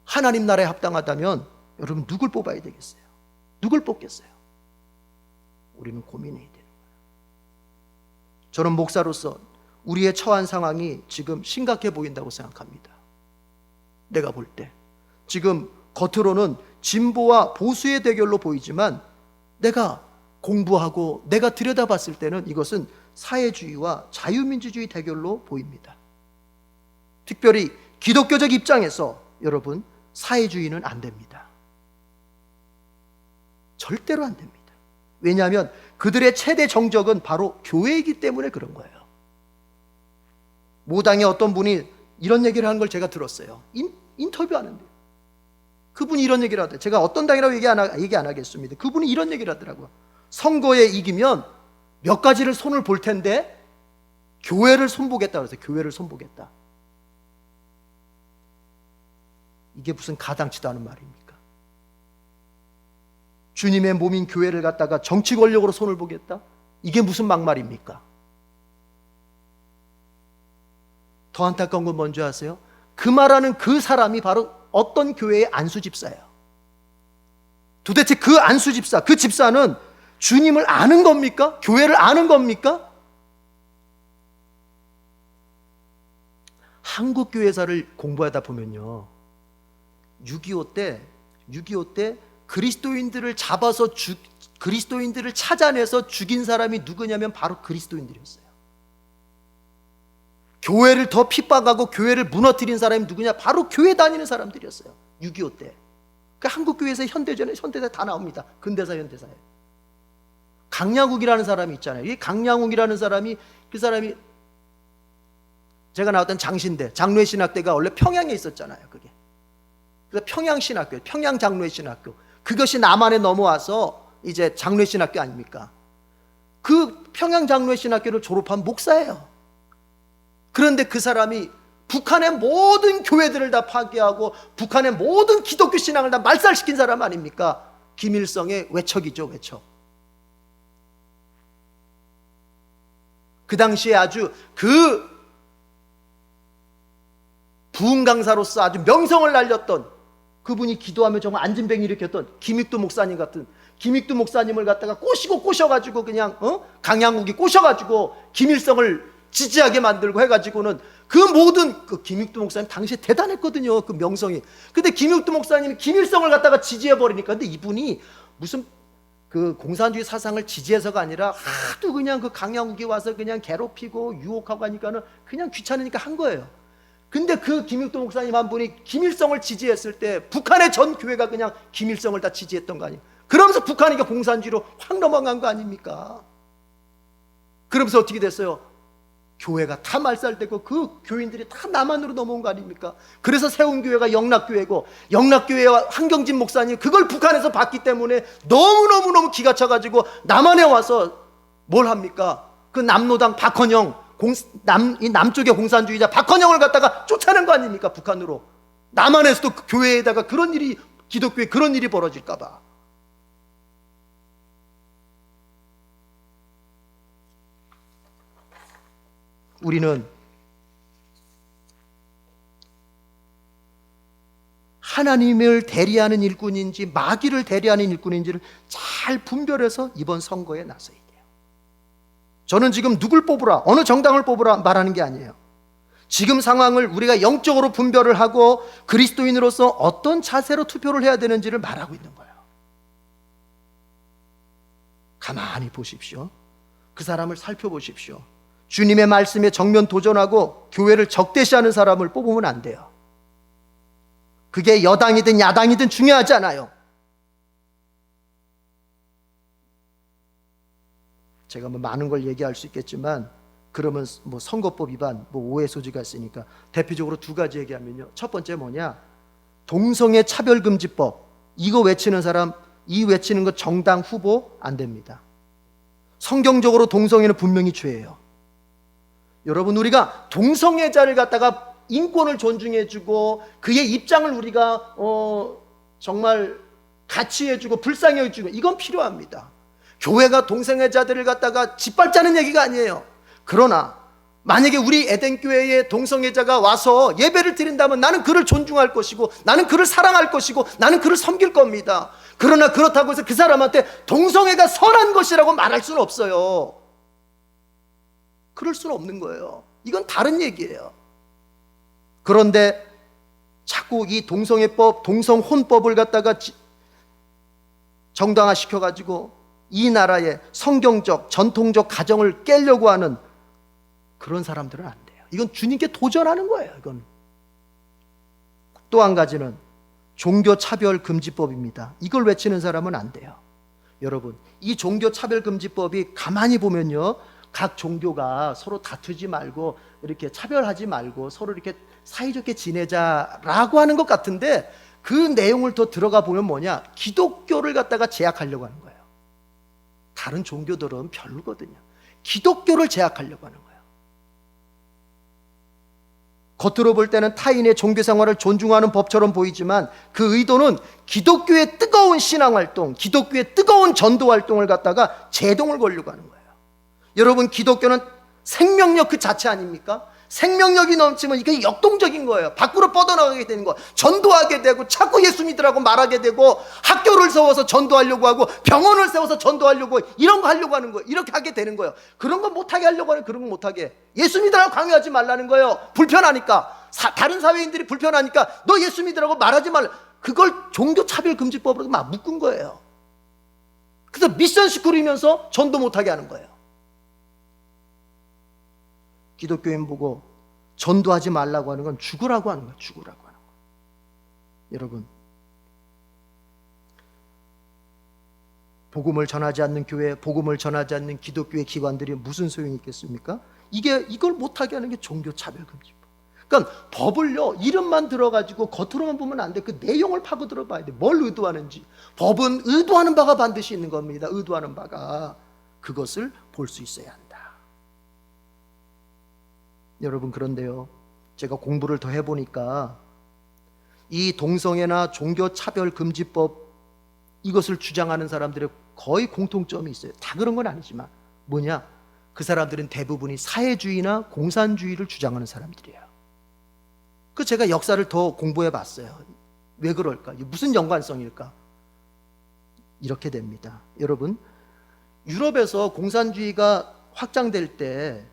하나님 나라에 합당하다면 여러분, 누굴 뽑아야 되겠어요? 누굴 뽑겠어요? 우리는 고민해야 되는 거예요. 저는 목사로서 우리의 처한 상황이 지금 심각해 보인다고 생각합니다. 내가 볼 때 지금 겉으로는 진보와 보수의 대결로 보이지만 내가 공부하고 내가 들여다봤을 때는 이것은 사회주의와 자유민주주의 대결로 보입니다. 특별히 기독교적 입장에서 여러분, 사회주의는 안 됩니다. 절대로 안 됩니다. 왜냐하면 그들의 최대 정적은 바로 교회이기 때문에 그런 거예요. 모당의 어떤 분이 이런 얘기를 하는 걸 제가 들었어요. 인터뷰하는데 그분이 이런 얘기를 하더라고요. 제가 어떤 당이라고 얘기 안 하겠습니다. 그분이 이런 얘기를 하더라고요. 선거에 이기면 몇 가지를 손을 볼 텐데 교회를 손보겠다 그래서 교회를 손보겠다. 이게 무슨 가당치도 않은 말입니까? 주님의 몸인 교회를 갖다가 정치 권력으로 손을 보겠다? 이게 무슨 막말입니까? 더 안타까운 건 뭔지 아세요? 그 말하는 그 사람이 바로 어떤 교회의 안수 집사예요. 도대체 그 안수 집사, 그 집사는 주님을 아는 겁니까? 교회를 아는 겁니까? 한국 교회사를 공부하다 보면요, 6.25 때 그리스도인들을 잡아서 그리스도인들을 찾아내서 죽인 사람이 누구냐면 바로 그리스도인들이었어요. 교회를 더 핍박하고 교회를 무너뜨린 사람이 누구냐? 바로 교회 다니는 사람들이었어요. 6.25 때. 그러니까 한국 교회에서 현대사 다 나옵니다. 근대사, 현대사에. 강량욱이라는 사람이 있잖아요. 이 강량욱이라는 사람이, 그 사람이 제가 나왔던 장로의신학대가 원래 평양에 있었잖아요. 그게. 그래서 평양신학교, 평양장로의신학교. 그것이 남한에 넘어와서 이제 장로의신학교 아닙니까? 그 평양장로의신학교를 졸업한 목사예요. 그런데 그 사람이 북한의 모든 교회들을 다 파괴하고 북한의 모든 기독교 신앙을 다 말살시킨 사람 아닙니까? 김일성의 외척이죠, 외척. 그 당시에 아주 그 부흥 강사로서 아주 명성을 날렸던 그분이 기도하며 정말 안진뱅이 일으켰던 김익두 목사님 같은, 김익두 목사님을 갖다가 꼬셔가지고 그냥 강양욱이 꼬셔가지고 김일성을 지지하게 만들고 해가지고는 그 모든 그 김익두 목사님 당시에 대단했거든요, 그 명성이. 근데 김익두 목사님이 김일성을 갖다가 지지해버리니까, 근데 이분이 무슨 그 공산주의 사상을 지지해서가 아니라 하도 그냥 그 강양욱이 와서 그냥 괴롭히고 유혹하고 하니까는 그냥 귀찮으니까 한 거예요. 근데 그 김익두 목사님 한 분이 김일성을 지지했을 때 북한의 전 교회가 그냥 김일성을 다 지지했던 거 아니에요. 그러면서 북한이 공산주의로 확 넘어간 거 아닙니까? 그러면서 어떻게 됐어요? 교회가 다 말살되고 그 교인들이 다 남한으로 넘어온 거 아닙니까? 그래서 세운 교회가 영락교회고, 영락교회와 한경진 목사님 그걸 북한에서 봤기 때문에 너무너무 기가 차가지고 남한에 와서 뭘 합니까? 그 남로당 박헌영, 이 남쪽의 공산주의자 박헌영을 갖다가 쫓아낸 거 아닙니까? 북한으로. 남한에서도 그 교회에다가 그런 일이, 기독교에 그런 일이 벌어질까 봐. 우리는 하나님을 대리하는 일꾼인지 마귀를 대리하는 일꾼인지를 잘 분별해서 이번 선거에 나서야 돼요. 저는 지금 누굴 뽑으라, 어느 정당을 뽑으라 말하는 게 아니에요. 지금 상황을 우리가 영적으로 분별을 하고 그리스도인으로서 어떤 자세로 투표를 해야 되는지를 말하고 있는 거예요. 가만히 보십시오. 그 사람을 살펴보십시오. 주님의 말씀에 정면 도전하고 교회를 적대시하는 사람을 뽑으면 안 돼요. 그게 여당이든 야당이든 중요하지 않아요. 제가 뭐 많은 걸 얘기할 수 있겠지만 그러면 뭐 선거법 위반, 뭐 오해 소지가 있으니까 대표적으로 두 가지 얘기하면요. 첫 번째 뭐냐? 동성애 차별금지법. 이거 외치는 사람, 이 외치는 거 정당 후보 안 됩니다. 성경적으로 동성애는 분명히 죄예요. 여러분, 우리가 동성애자를 갖다가 인권을 존중해주고 그의 입장을 우리가 정말 같이 해주고 불쌍히 해주고 이건 필요합니다. 교회가 동성애자들을 갖다가 짓밟자는 얘기가 아니에요. 그러나 만약에 우리 에덴교회에 동성애자가 와서 예배를 드린다면 나는 그를 존중할 것이고 나는 그를 사랑할 것이고 나는 그를 섬길 겁니다. 그러나 그렇다고 해서 그 사람한테 동성애가 선한 것이라고 말할 수는 없어요. 그럴 수는 없는 거예요. 이건 다른 얘기예요. 그런데 자꾸 이 동성애법, 동성혼법을 갖다가 정당화시켜가지고 이 나라의 성경적, 전통적 가정을 깨려고 하는 그런 사람들은 안 돼요. 이건 주님께 도전하는 거예요. 이건. 또 한 가지는 종교차별금지법입니다. 이걸 외치는 사람은 안 돼요. 여러분, 이 종교차별금지법이 가만히 보면요, 각 종교가 서로 다투지 말고 이렇게 차별하지 말고 서로 이렇게 사이좋게 지내자라고 하는 것 같은데 그 내용을 더 들어가 보면 뭐냐? 기독교를 갖다가 제약하려고 하는 거예요. 다른 종교들은 별로거든요. 기독교를 제약하려고 하는 거예요. 겉으로 볼 때는 타인의 종교 생활을 존중하는 법처럼 보이지만 그 의도는 기독교의 뜨거운 신앙활동, 기독교의 뜨거운 전도활동을 갖다가 제동을 걸려고 하는 거예요. 여러분, 기독교는 생명력 그 자체 아닙니까? 생명력이 넘치면 이게 역동적인 거예요. 밖으로 뻗어나가게 되는 거예요. 전도하게 되고 자꾸 예수 믿으라고 말하게 되고 학교를 세워서 전도하려고 하고 병원을 세워서 전도하려고 이런 거 하려고 하는 거예요. 이렇게 하게 되는 거예요. 그런 거 못하게 하려고 하는 그런 거 못하게. 예수 믿으라고 강요하지 말라는 거예요. 불편하니까. 다른 사회인들이 불편하니까 너 예수 믿으라고 말하지 말라. 그걸 종교차별금지법으로 막 묶은 거예요. 그래서 미션 스쿨이면서 전도 못하게 하는 거예요. 기독교인 보고 전도하지 말라고 하는 건 죽으라고 하는 거예요. 죽으라고 하는 거예요. 여러분, 복음을 전하지 않는 교회, 복음을 전하지 않는 기독교의 기관들이 무슨 소용이 있겠습니까? 이걸 못하게 하는 게 종교차별금지법. 그러니까 법을요, 이름만 들어가지고 겉으로만 보면 안 돼. 그 내용을 파고 들어봐야 돼. 뭘 의도하는지. 법은 의도하는 바가 반드시 있는 겁니다. 의도하는 바가. 그것을 볼 수 있어야 한다. 여러분, 그런데요, 제가 공부를 더 해보니까 이 동성애나 종교차별금지법 이것을 주장하는 사람들의 거의 공통점이 있어요. 다 그런 건 아니지만 뭐냐? 그 사람들은 대부분이 사회주의나 공산주의를 주장하는 사람들이에요. 그 제가 역사를 더 공부해 봤어요. 왜 그럴까? 무슨 연관성일까? 이렇게 됩니다. 여러분, 유럽에서 공산주의가 확장될 때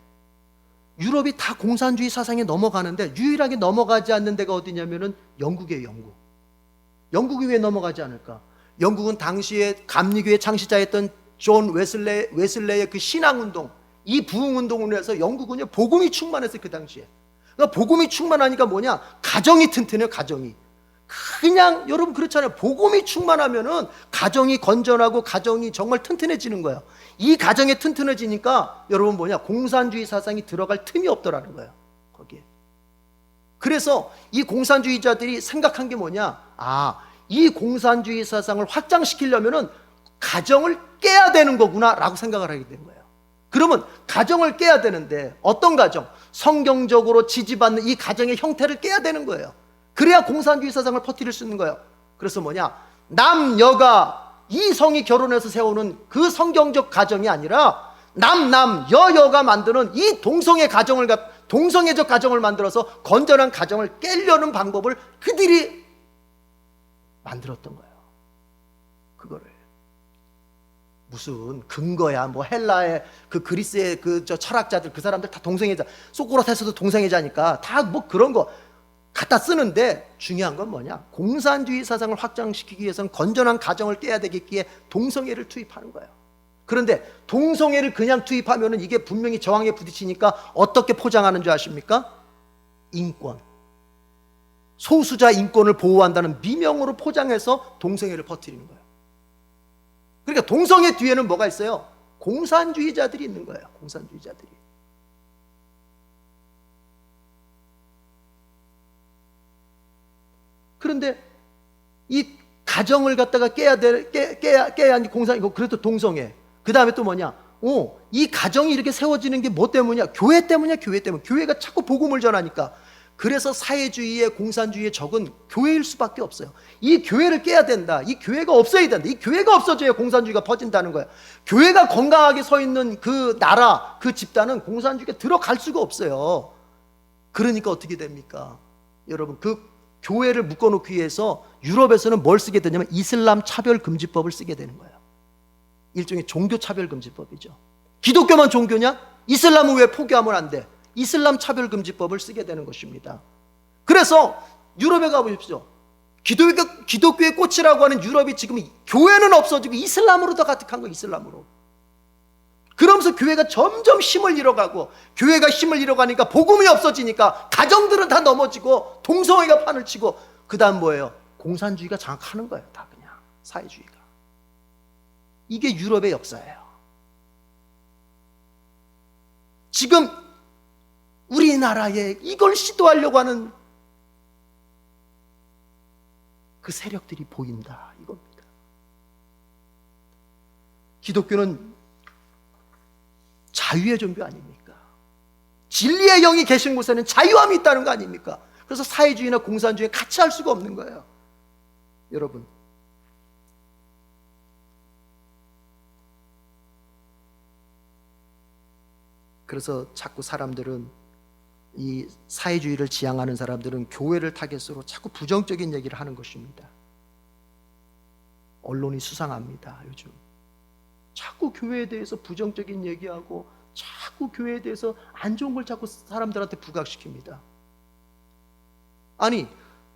유럽이 다 공산주의 사상에 넘어가는데 유일하게 넘어가지 않는 데가 어디냐면은 영국이에요. 영국. 영국이 왜 넘어가지 않을까? 영국은 당시에 감리교의 창시자였던 존 웨슬레의 그 신앙운동, 이 부흥운동을 해서 영국은요 복음이 충만했어요. 그 당시에. 그러니까 복음이 충만하니까 뭐냐? 가정이 튼튼해요. 가정이. 그냥 여러분 그렇잖아요. 복음이 충만하면은 가정이 건전하고 가정이 정말 튼튼해지는 거예요. 이 가정이 튼튼해지니까 여러분 공산주의 사상이 들어갈 틈이 없더라는 거예요. 거기에. 그래서 이 공산주의자들이 생각한 게 이 공산주의 사상을 확장시키려면은 가정을 깨야 되는 거구나 라고 생각을 하게 된 거예요. 그러면 가정을 깨야 되는데 어떤 가정? 성경적으로 지지받는 이 가정의 형태를 깨야 되는 거예요. 그래야 공산주의 사상을 퍼뜨릴 수 있는 거예요. 그래서 남여가 이성이 결혼해서 세우는 그 성경적 가정이 아니라 여여가 만드는 이 동성애적 가정을 만들어서 건전한 가정을 깨려는 방법을 그들이 만들었던 거예요. 그거를 무슨 근거야? 헬라의 그리스의 철학자들 그 사람들 다 동성애자, 소크라테스도 동성애자니까 다 그런 거 갖다 쓰는데 중요한 건 공산주의 사상을 확장시키기 위해서는 건전한 가정을 깨야 되겠기에 동성애를 투입하는 거예요. 그런데 동성애를 그냥 투입하면은 이게 분명히 저항에 부딪히니까 어떻게 포장하는 줄 아십니까? 인권, 소수자 인권을 보호한다는 미명으로 포장해서 동성애를 퍼뜨리는 거예요. 그러니까 동성애 뒤에는 뭐가 있어요? 공산주의자들이 있는 거예요. 공산주의자들이. 그런데 이 가정을 갖다가 깨야 하는 공산이고, 그래도 동성애. 그 다음에 또 이 가정이 이렇게 세워지는 게 뭐 때문이야? 교회 때문이야, 교회 때문. 교회가 자꾸 복음을 전하니까. 그래서 사회주의의 공산주의의 적은 교회일 수밖에 없어요. 이 교회를 깨야 된다. 이 교회가 없어야 된다. 이 교회가 없어져야 공산주의가 퍼진다는 거예요. 교회가 건강하게 서 있는 그 나라, 그 집단은 공산주의가 들어갈 수가 없어요. 그러니까 어떻게 됩니까? 여러분, 그 교회를 묶어놓기 위해서 유럽에서는 뭘 쓰게 되냐면 이슬람 차별금지법을 쓰게 되는 거예요. 일종의 종교차별금지법이죠. 기독교만 종교냐? 이슬람은 왜 포기하면 안 돼? 이슬람 차별금지법을 쓰게 되는 것입니다. 그래서 유럽에 가보십시오. 기독교의 꽃이라고 하는 유럽이 지금 교회는 없어지고 이슬람으로 더 가득한 거예요. 이슬람으로. 그러면서 교회가 점점 힘을 잃어가고, 교회가 힘을 잃어가니까 복음이 없어지니까 가정들은 다 넘어지고 동성애가 판을 치고, 그 다음 뭐예요? 공산주의가 장악하는 거예요. 다 그냥 사회주의가. 이게 유럽의 역사예요. 지금 우리나라에 이걸 시도하려고 하는 그 세력들이 보인다, 이겁니다. 기독교는 자유의 종교 아닙니까? 진리의 영이 계신 곳에는 자유함이 있다는 거 아닙니까? 그래서 사회주의나 공산주의 같이 할 수가 없는 거예요. 여러분, 그래서 자꾸 사람들은, 이 사회주의를 지향하는 사람들은 교회를 타겟으로 자꾸 부정적인 얘기를 하는 것입니다. 언론이 수상합니다. 요즘 자꾸 교회에 대해서 부정적인 얘기하고, 자꾸 교회에 대해서 안 좋은 걸 자꾸 사람들한테 부각시킵니다. 아니,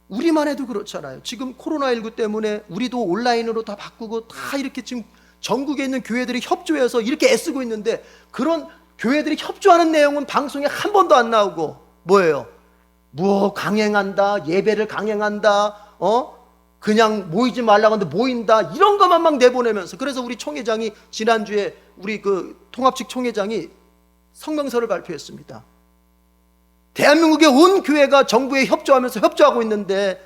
우리만 해도 그렇잖아요. 지금 코로나19 때문에 우리도 온라인으로 다 바꾸고 다 이렇게 지금 전국에 있는 교회들이 협조해서 이렇게 애쓰고 있는데, 그런 교회들이 협조하는 내용은 방송에 한 번도 안 나오고, 뭐예요? 뭐 강행한다, 예배를 강행한다, 그냥 모이지 말라고 하는데 모인다, 이런 것만 막 내보내면서. 그래서 우리 총회장이 지난주에, 우리 그 통합측 총회장이 성명서를 발표했습니다. 대한민국의 온 교회가 정부에 협조하고 있는데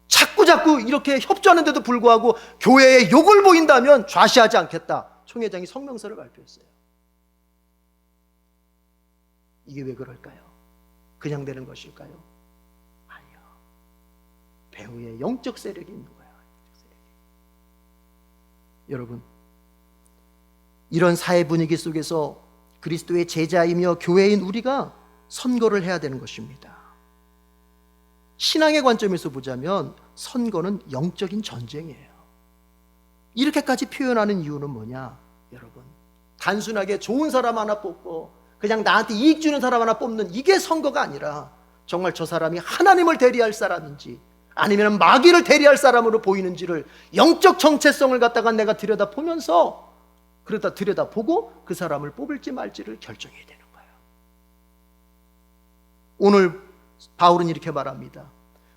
자꾸 이렇게 협조하는데도 불구하고 교회에 욕을 보인다면 좌시하지 않겠다. 총회장이 성명서를 발표했어요. 이게 왜 그럴까요? 그냥 되는 것일까요? 아니요. 배후에 영적 세력이 있는 거예요. 영적 세력이. 여러분, 이런 사회 분위기 속에서 그리스도의 제자이며 교회인 우리가 선거를 해야 되는 것입니다. 신앙의 관점에서 보자면 선거는 영적인 전쟁이에요. 이렇게까지 표현하는 이유는 뭐냐? 여러분, 단순하게 좋은 사람 하나 뽑고 그냥 나한테 이익 주는 사람 하나 뽑는 이게 선거가 아니라, 정말 저 사람이 하나님을 대리할 사람인지 아니면 마귀를 대리할 사람으로 보이는지를, 영적 정체성을 갖다가 내가 들여다보면서, 그러다 들여다보고 그 사람을 뽑을지 말지를 결정해야 되는 거예요. 오늘 바울은 이렇게 말합니다.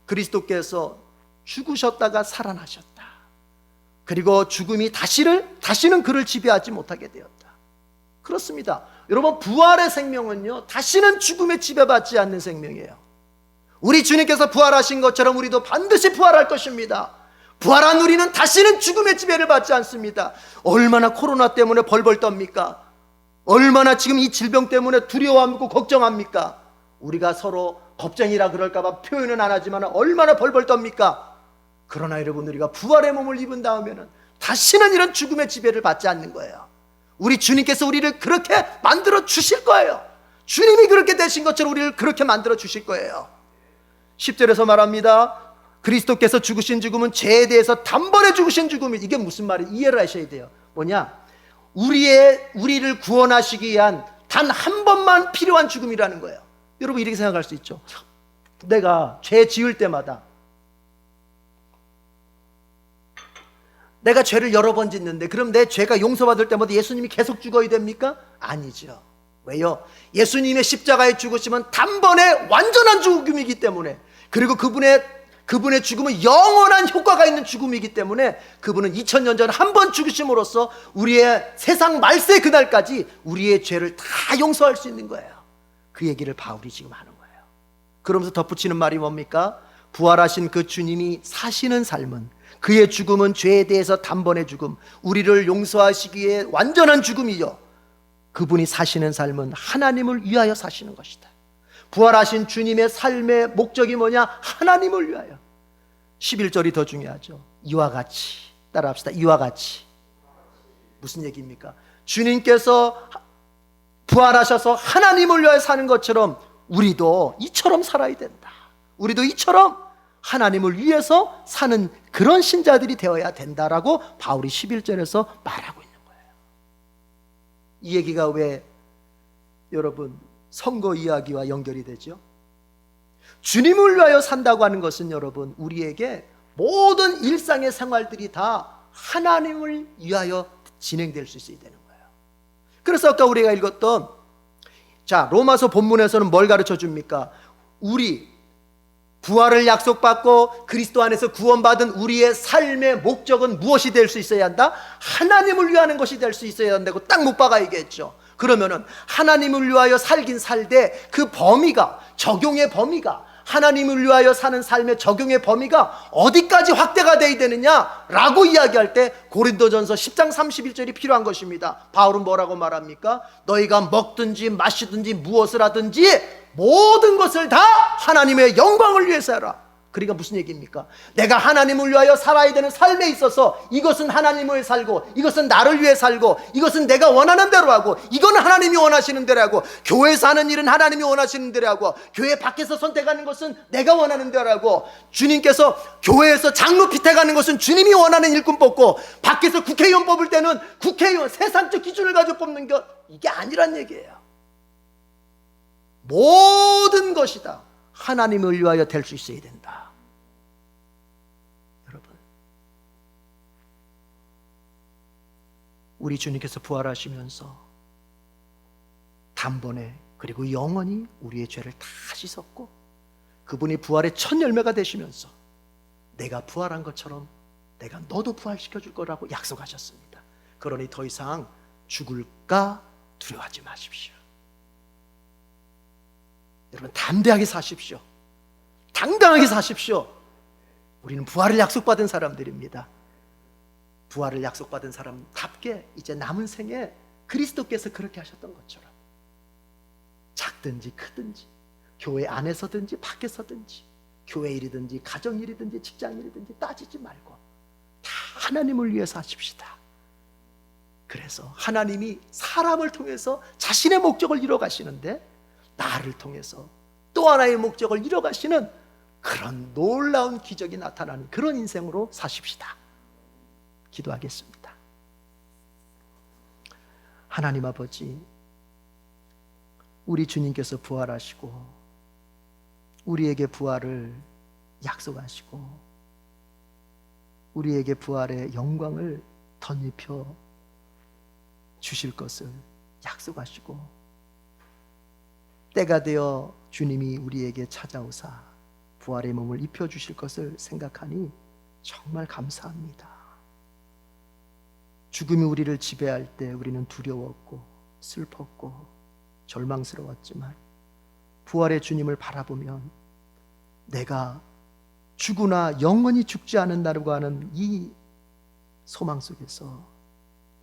그리스도께서 죽으셨다가 살아나셨다. 그리고 죽음이 다시는 그를 지배하지 못하게 되었다. 그렇습니다. 여러분, 부활의 생명은요, 다시는 죽음에 지배받지 않는 생명이에요. 우리 주님께서 부활하신 것처럼 우리도 반드시 부활할 것입니다. 부활한 우리는 다시는 죽음의 지배를 받지 않습니다. 얼마나 코로나 때문에 벌벌 떱니까? 얼마나 지금 이 질병 때문에 두려워하고 걱정합니까? 우리가 서로 겁쟁이라 그럴까봐 표현은 안 하지만 얼마나 벌벌 떱니까? 그러나 여러분, 우리가 부활의 몸을 입은 다음에는 다시는 이런 죽음의 지배를 받지 않는 거예요. 우리 주님께서 우리를 그렇게 만들어 주실 거예요. 주님이 그렇게 되신 것처럼 우리를 그렇게 만들어 주실 거예요. 10절에서 말합니다. 그리스도께서 죽으신 죽음은 죄에 대해서 단번에 죽으신 죽음이, 이게 무슨 말이에요? 이해를 하셔야 돼요. 뭐냐? 우리를 구원하시기 위한 단 한 번만 필요한 죽음이라는 거예요. 여러분, 이렇게 생각할 수 있죠. 내가 죄 지을 때마다, 내가 죄를 여러 번 짓는데 그럼 내 죄가 용서받을 때마다 예수님이 계속 죽어야 됩니까? 아니죠. 왜요? 예수님의 십자가의 죽으심은 단번에 완전한 죽음이기 때문에, 그리고 그분의 죽음은 영원한 효과가 있는 죽음이기 때문에, 그분은 2000년 전 한 번 죽으심으로써 우리의 세상 말세 그날까지 우리의 죄를 다 용서할 수 있는 거예요. 그 얘기를 바울이 지금 하는 거예요. 그러면서 덧붙이는 말이 뭡니까? 부활하신 그 주님이 사시는 삶은, 그의 죽음은 죄에 대해서 단번에 죽음, 우리를 용서하시기에 완전한 죽음이요, 그분이 사시는 삶은 하나님을 위하여 사시는 것이다. 부활하신 주님의 삶의 목적이 뭐냐? 하나님을 위하여. 11절이 더 중요하죠. 이와 같이, 따라합시다. 이와 같이. 무슨 얘기입니까? 주님께서 부활하셔서 하나님을 위하여 사는 것처럼 우리도 이처럼 살아야 된다. 우리도 이처럼 하나님을 위해서 사는 그런 신자들이 되어야 된다라고 바울이 11절에서 말하고 있는 거예요. 이 얘기가 왜 여러분 선거 이야기와 연결이 되죠? 주님을 위하여 산다고 하는 것은 여러분, 우리에게 모든 일상의 생활들이 다 하나님을 위하여 진행될 수 있어야 되는 거예요. 그래서 아까 우리가 읽었던 로마서 본문에서는 뭘 가르쳐 줍니까? 우리 부활을 약속받고 그리스도 안에서 구원받은 우리의 삶의 목적은 무엇이 될 수 있어야 한다? 하나님을 위하는 것이 될 수 있어야 한다고 딱 못 박아 얘기했죠. 그러면은 하나님을 위하여 살긴 살되 그 범위가, 적용의 범위가, 하나님을 위하여 사는 삶의 적용의 범위가 어디까지 확대가 돼야 되느냐라고 이야기할 때 고린도전서 10장 31절이 필요한 것입니다. 바울은 뭐라고 말합니까? 너희가 먹든지 마시든지 무엇을 하든지 모든 것을 다 하나님의 영광을 위해서 하라. 그러니까 무슨 얘기입니까? 내가 하나님을 위하여 살아야 되는 삶에 있어서 이것은 하나님을 위해 살고, 이것은 나를 위해 살고, 이것은 내가 원하는 대로 하고, 이건 하나님이 원하시는 대로 하고, 교회에서 하는 일은 하나님이 원하시는 대로 하고, 교회 밖에서 선택하는 것은 내가 원하는 대로 하고, 주님께서 교회에서 장로 피택하는 것은 주님이 원하는 일꾼 뽑고, 밖에서 국회의원 뽑을 때는 국회의원 세상적 기준을 가지고 뽑는 것, 이게 아니란 얘기예요. 모든 것이 다 하나님을 위하여 될 수 있어야 된다. 여러분, 우리 주님께서 부활하시면서 단번에 그리고 영원히 우리의 죄를 다 씻었고, 그분이 부활의 첫 열매가 되시면서 내가 부활한 것처럼 내가 너도 부활시켜 줄 거라고 약속하셨습니다. 그러니 더 이상 죽을까 두려워하지 마십시오. 여러분, 담대하게 사십시오. 당당하게 사십시오. 우리는 부활을 약속받은 사람들입니다. 부활을 약속받은 사람답게 이제 남은 생에 그리스도께서 그렇게 하셨던 것처럼 작든지 크든지, 교회 안에서든지 밖에서든지, 교회 일이든지 가정 일이든지 직장 일이든지 따지지 말고 다 하나님을 위해서 하십시다. 그래서 하나님이 사람을 통해서 자신의 목적을 이뤄가시는데, 나를 통해서 또 하나의 목적을 이뤄가시는 그런 놀라운 기적이 나타나는 그런 인생으로 사십시다. 기도하겠습니다. 하나님 아버지, 우리 주님께서 부활하시고 우리에게 부활을 약속하시고 우리에게 부활의 영광을 덧입혀 주실 것을 약속하시고, 때가 되어 주님이 우리에게 찾아오사 부활의 몸을 입혀주실 것을 생각하니 정말 감사합니다. 죽음이 우리를 지배할 때 우리는 두려웠고 슬펐고 절망스러웠지만 부활의 주님을 바라보면 내가 죽으나 영원히 죽지 않는다고 하는 이 소망 속에서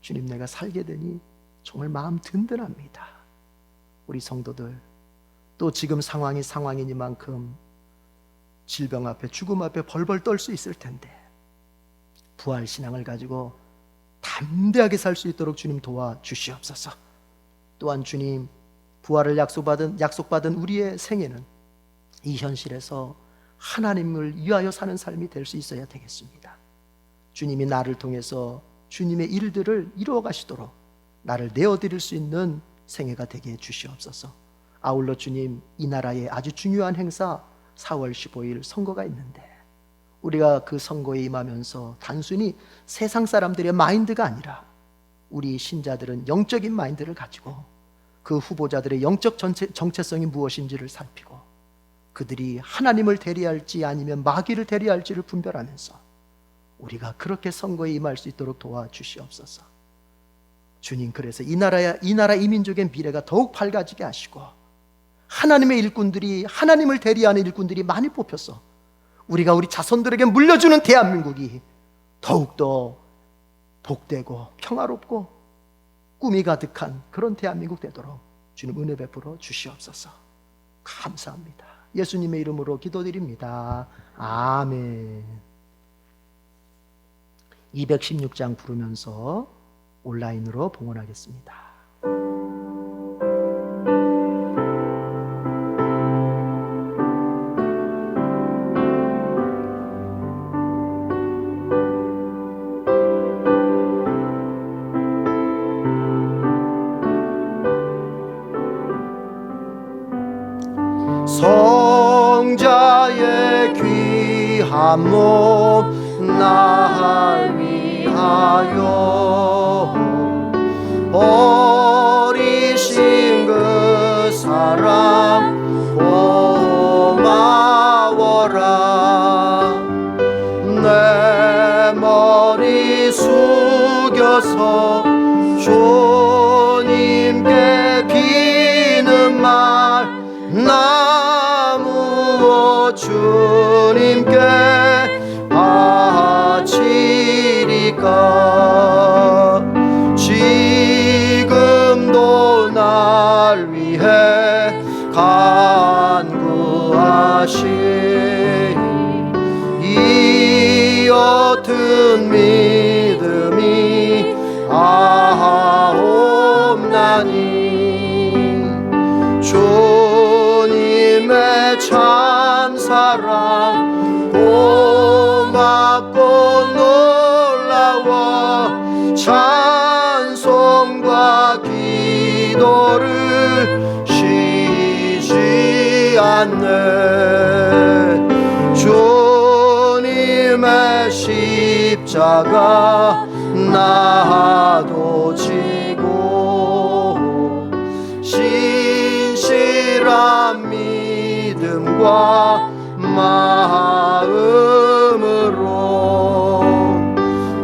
주님, 내가 살게 되니 정말 마음 든든합니다. 우리 성도들, 또 지금 상황이 상황이니만큼 질병 앞에, 죽음 앞에 벌벌 떨 수 있을 텐데 부활 신앙을 가지고 담대하게 살 수 있도록 주님 도와주시옵소서. 또한 주님, 부활을 약속받은 우리의 생애는 이 현실에서 하나님을 위하여 사는 삶이 될 수 있어야 되겠습니다. 주님이 나를 통해서 주님의 일들을 이루어 가시도록 나를 내어드릴 수 있는 생애가 되게 해주시옵소서. 아울러 주님, 이 나라의 아주 중요한 행사 4월 15일 선거가 있는데 우리가 그 선거에 임하면서 단순히 세상 사람들의 마인드가 아니라 우리 신자들은 영적인 마인드를 가지고 그 후보자들의 영적 정체성이 무엇인지를 살피고 그들이 하나님을 대리할지 아니면 마귀를 대리할지를 분별하면서 우리가 그렇게 선거에 임할 수 있도록 도와주시옵소서. 주님, 그래서 이 나라 이 민족의 미래가 더욱 밝아지게 하시고 하나님의 일꾼들이, 하나님을 대리하는 일꾼들이 많이 뽑혀서 우리가 우리 자손들에게 물려주는 대한민국이 더욱더 복되고 평화롭고 꿈이 가득한 그런 대한민국 되도록 주님 은혜 베풀어 주시옵소서. 감사합니다. 예수님의 이름으로 기도드립니다. 아멘. 216장 부르면서 온라인으로 봉헌하겠습니다. 성자의 귀한 몸 날 위하여 버리신 그 사랑 고마워라. 내 머리 숙여서 주님께 비는 말 나무어 주님께 바치리까. 지금도 날 위해 간구하신 이 어떤 믿음이 아옵나니 주님의 참사랑 고맙고 놀라워 찬송과 기도를 쉬지 않네. 주님의 십자가 나도 지고 신실한 믿음과 마음으로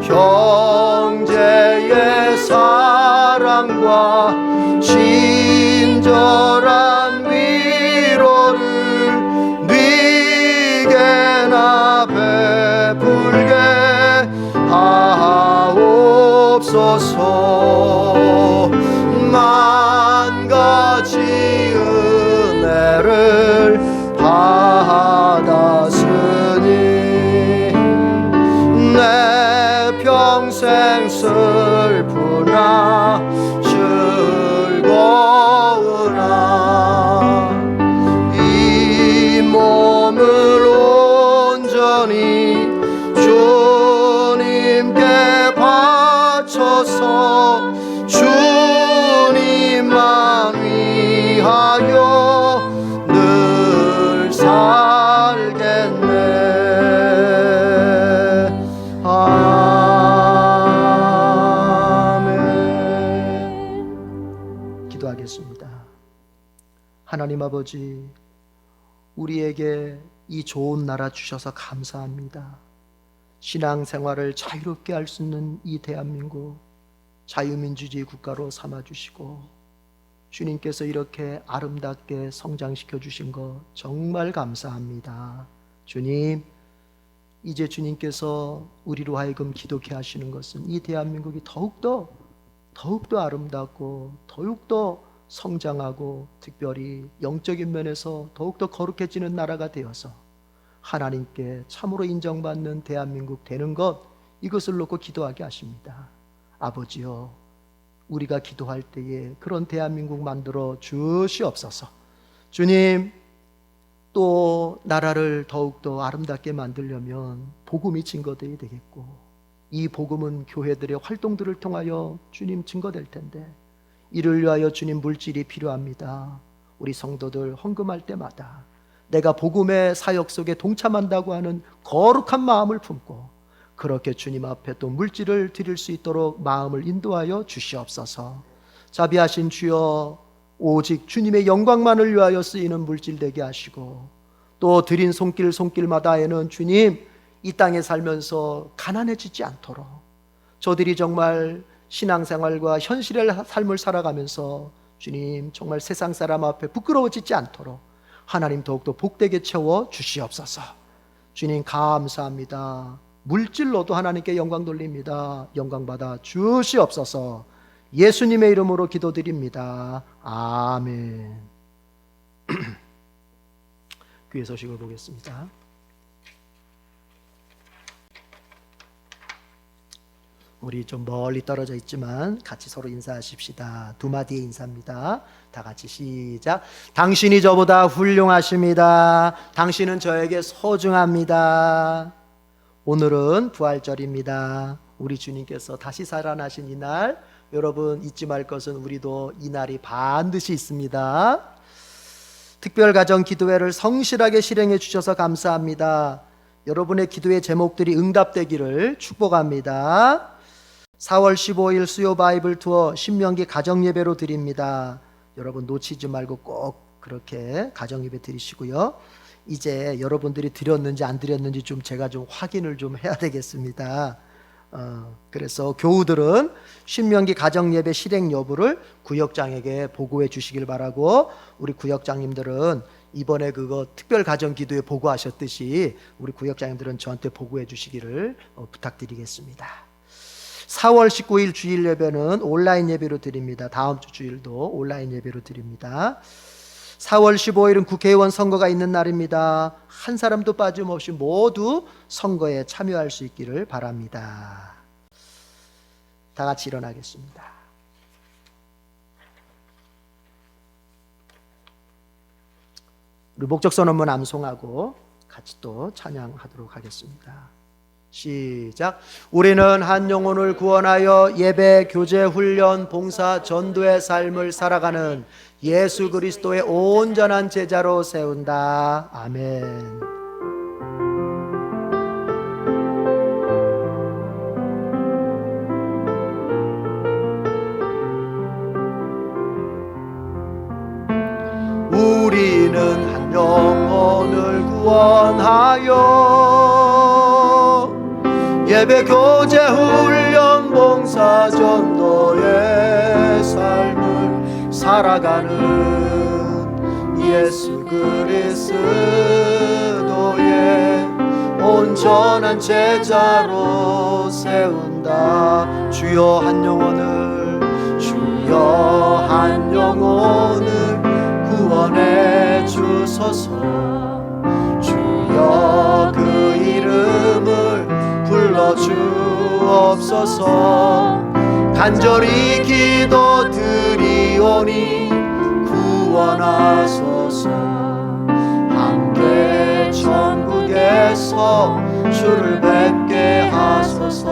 형제의 사랑과 친절한 위로를 네게나 베풀게 하옵소서. 만 가지 은혜를 받았으니 내 평생 슬프나 즐거우나 이 몸을 온전히 주님께 바쳐서 주님만 위하여 늘 살겠네. 아멘. 기도하겠습니다. 하나님 아버지, 우리에게 이 좋은 나라 주셔서 감사합니다. 신앙생활을 자유롭게 할 수 있는 이 대한민국 자유민주주의 국가로 삼아주시고 주님께서 이렇게 아름답게 성장시켜 주신 것 정말 감사합니다. 주님, 이제 주님께서 우리로 하여금 기도케 하시는 것은 이 대한민국이 더욱더 아름답고 더욱더 성장하고 특별히 영적인 면에서 더욱더 거룩해지는 나라가 되어서 하나님께 참으로 인정받는 대한민국 되는 것, 이것을 놓고 기도하게 하십니다. 아버지여, 우리가 기도할 때에 그런 대한민국 만들어 주시옵소서. 주님, 또 나라를 더욱더 아름답게 만들려면 복음이 증거되어야 되겠고, 이 복음은 교회들의 활동들을 통하여 주님 증거될 텐데, 이를 위하여 주님 물질이 필요합니다. 우리 성도들 헌금할 때마다 내가 복음의 사역 속에 동참한다고 하는 거룩한 마음을 품고 그렇게 주님 앞에 또 물질을 드릴 수 있도록 마음을 인도하여 주시옵소서. 자비하신 주여, 오직 주님의 영광만을 위하여 쓰이는 물질 되게 하시고, 또 드린 손길마다에는 주님, 이 땅에 살면서 가난해지지 않도록, 저들이 정말 신앙생활과 현실의 삶을 살아가면서 주님 정말 세상 사람 앞에 부끄러워지지 않도록 하나님 더욱더 복되게 채워 주시옵소서. 주님 감사합니다. 물질로도 하나님께 영광 돌립니다. 영광 받아 주시옵소서. 예수님의 이름으로 기도드립니다. 아멘. 귀의 소식을 보겠습니다. 우리 좀 멀리 떨어져 있지만 같이 서로 인사하십시다. 두 마디의 인사입니다. 다 같이 시작. 당신이 저보다 훌륭하십니다. 당신은 저에게 소중합니다. 오늘은 부활절입니다. 우리 주님께서 다시 살아나신 이날, 여러분 잊지 말 것은 우리도 이 날이 반드시 있습니다. 특별가정 기도회를 성실하게 실행해 주셔서 감사합니다. 여러분의 기도의 제목들이 응답되기를 축복합니다. 4월 15일 수요 바이블 투어 신명기 가정예배로 드립니다. 여러분 놓치지 말고 꼭 그렇게 가정예배 드리시고요. 이제 여러분들이 드렸는지 안 드렸는지 제가 확인을 해야 되겠습니다. 그래서 교우들은 신명기 가정예배 실행 여부를 구역장에게 보고해 주시길 바라고, 우리 구역장님들은 이번에 그거 특별 가정 기도에 보고하셨듯이 우리 구역장님들은 저한테 보고해 주시기를 부탁드리겠습니다. 4월 19일 주일 예배는 온라인 예배로 드립니다. 다음 주 주일도 온라인 예배로 드립니다. 4월 15일은 국회의원 선거가 있는 날입니다. 한 사람도 빠짐없이 모두 선거에 참여할 수 있기를 바랍니다. 다 같이 일어나겠습니다. 우리 목적 선언문 암송하고 같이 또 찬양하도록 하겠습니다. 시작. 우리는 한 영혼을 구원하여 예배, 교제, 훈련, 봉사, 전도의 삶을 살아가는 예수 그리스도의 온전한 제자로 세운다. 아멘. 우리는 한 영혼을 구원하여 예배, 교제, 훈련, 봉사, 전도의 삶을 살아가는 예수 그리스도의 온전한 제자로 세운다. 주여 한 영혼을, 주여 한 영혼을 구원해 주소서. 주여 그 이름을 불러주옵소서. 간절히 기도드리오니 구원하소서. 함께 천국에서 주를 뵙게 하소서.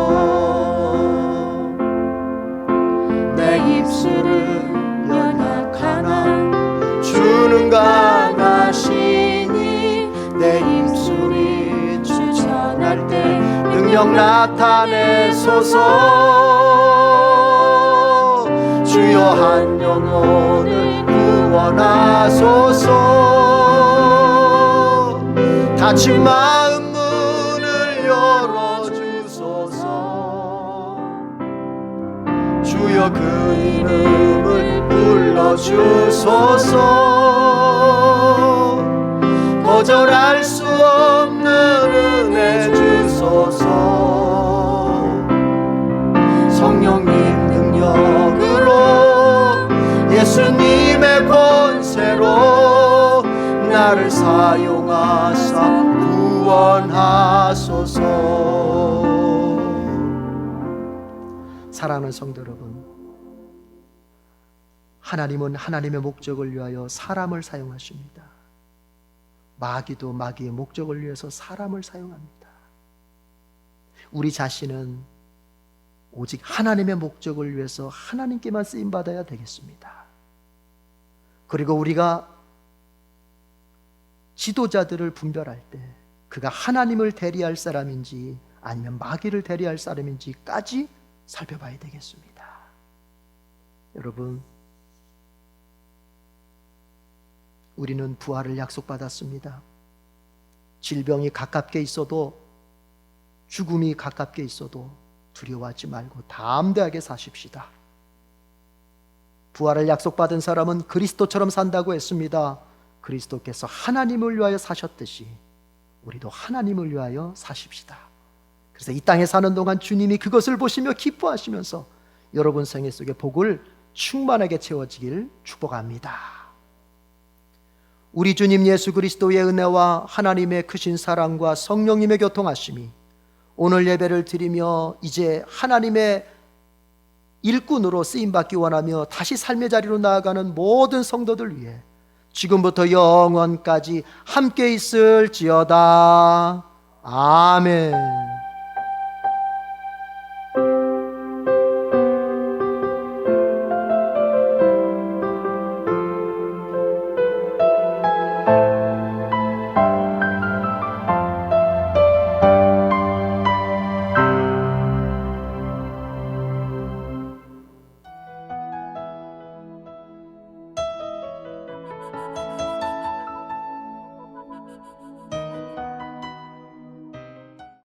내 입술은 연약하나 주는 강하시니 내 입술이 주전할 때 능력 나타내소서. 주여 한 영혼을 구원하소서. 닫힌 마음 문을 열어주소서. 주여 그 이름을 불러주소서. 거절할 수 없는 은혜 주소서. 성령님 능력으로 예수님의 권세로 나를 사용하사 구원하소서. 사랑하는 성도 여러분, 하나님은 하나님의 목적을 위하여 사람을 사용하십니다. 마귀도 마귀의 목적을 위해서 사람을 사용합니다. 우리 자신은 오직 하나님의 목적을 위해서 하나님께만 쓰임받아야 되겠습니다. 그리고 우리가 지도자들을 분별할 때 그가 하나님을 대리할 사람인지 아니면 마귀를 대리할 사람인지까지 살펴봐야 되겠습니다. 여러분, 우리는 부활을 약속받았습니다. 질병이 가깝게 있어도, 죽음이 가깝게 있어도 두려워하지 말고 담대하게 사십시다. 부활을 약속받은 사람은 그리스도처럼 산다고 했습니다. 그리스도께서 하나님을 위하여 사셨듯이 우리도 하나님을 위하여 사십시다. 그래서 이 땅에 사는 동안 주님이 그것을 보시며 기뻐하시면서 여러분 생애 속에 복을 충만하게 채워지길 축복합니다. 우리 주님 예수 그리스도의 은혜와 하나님의 크신 사랑과 성령님의 교통하심이 오늘 예배를 드리며 이제 하나님의 일꾼으로 쓰임받기 원하며 다시 삶의 자리로 나아가는 모든 성도들 위해 지금부터 영원까지 함께 있을지어다. 아멘.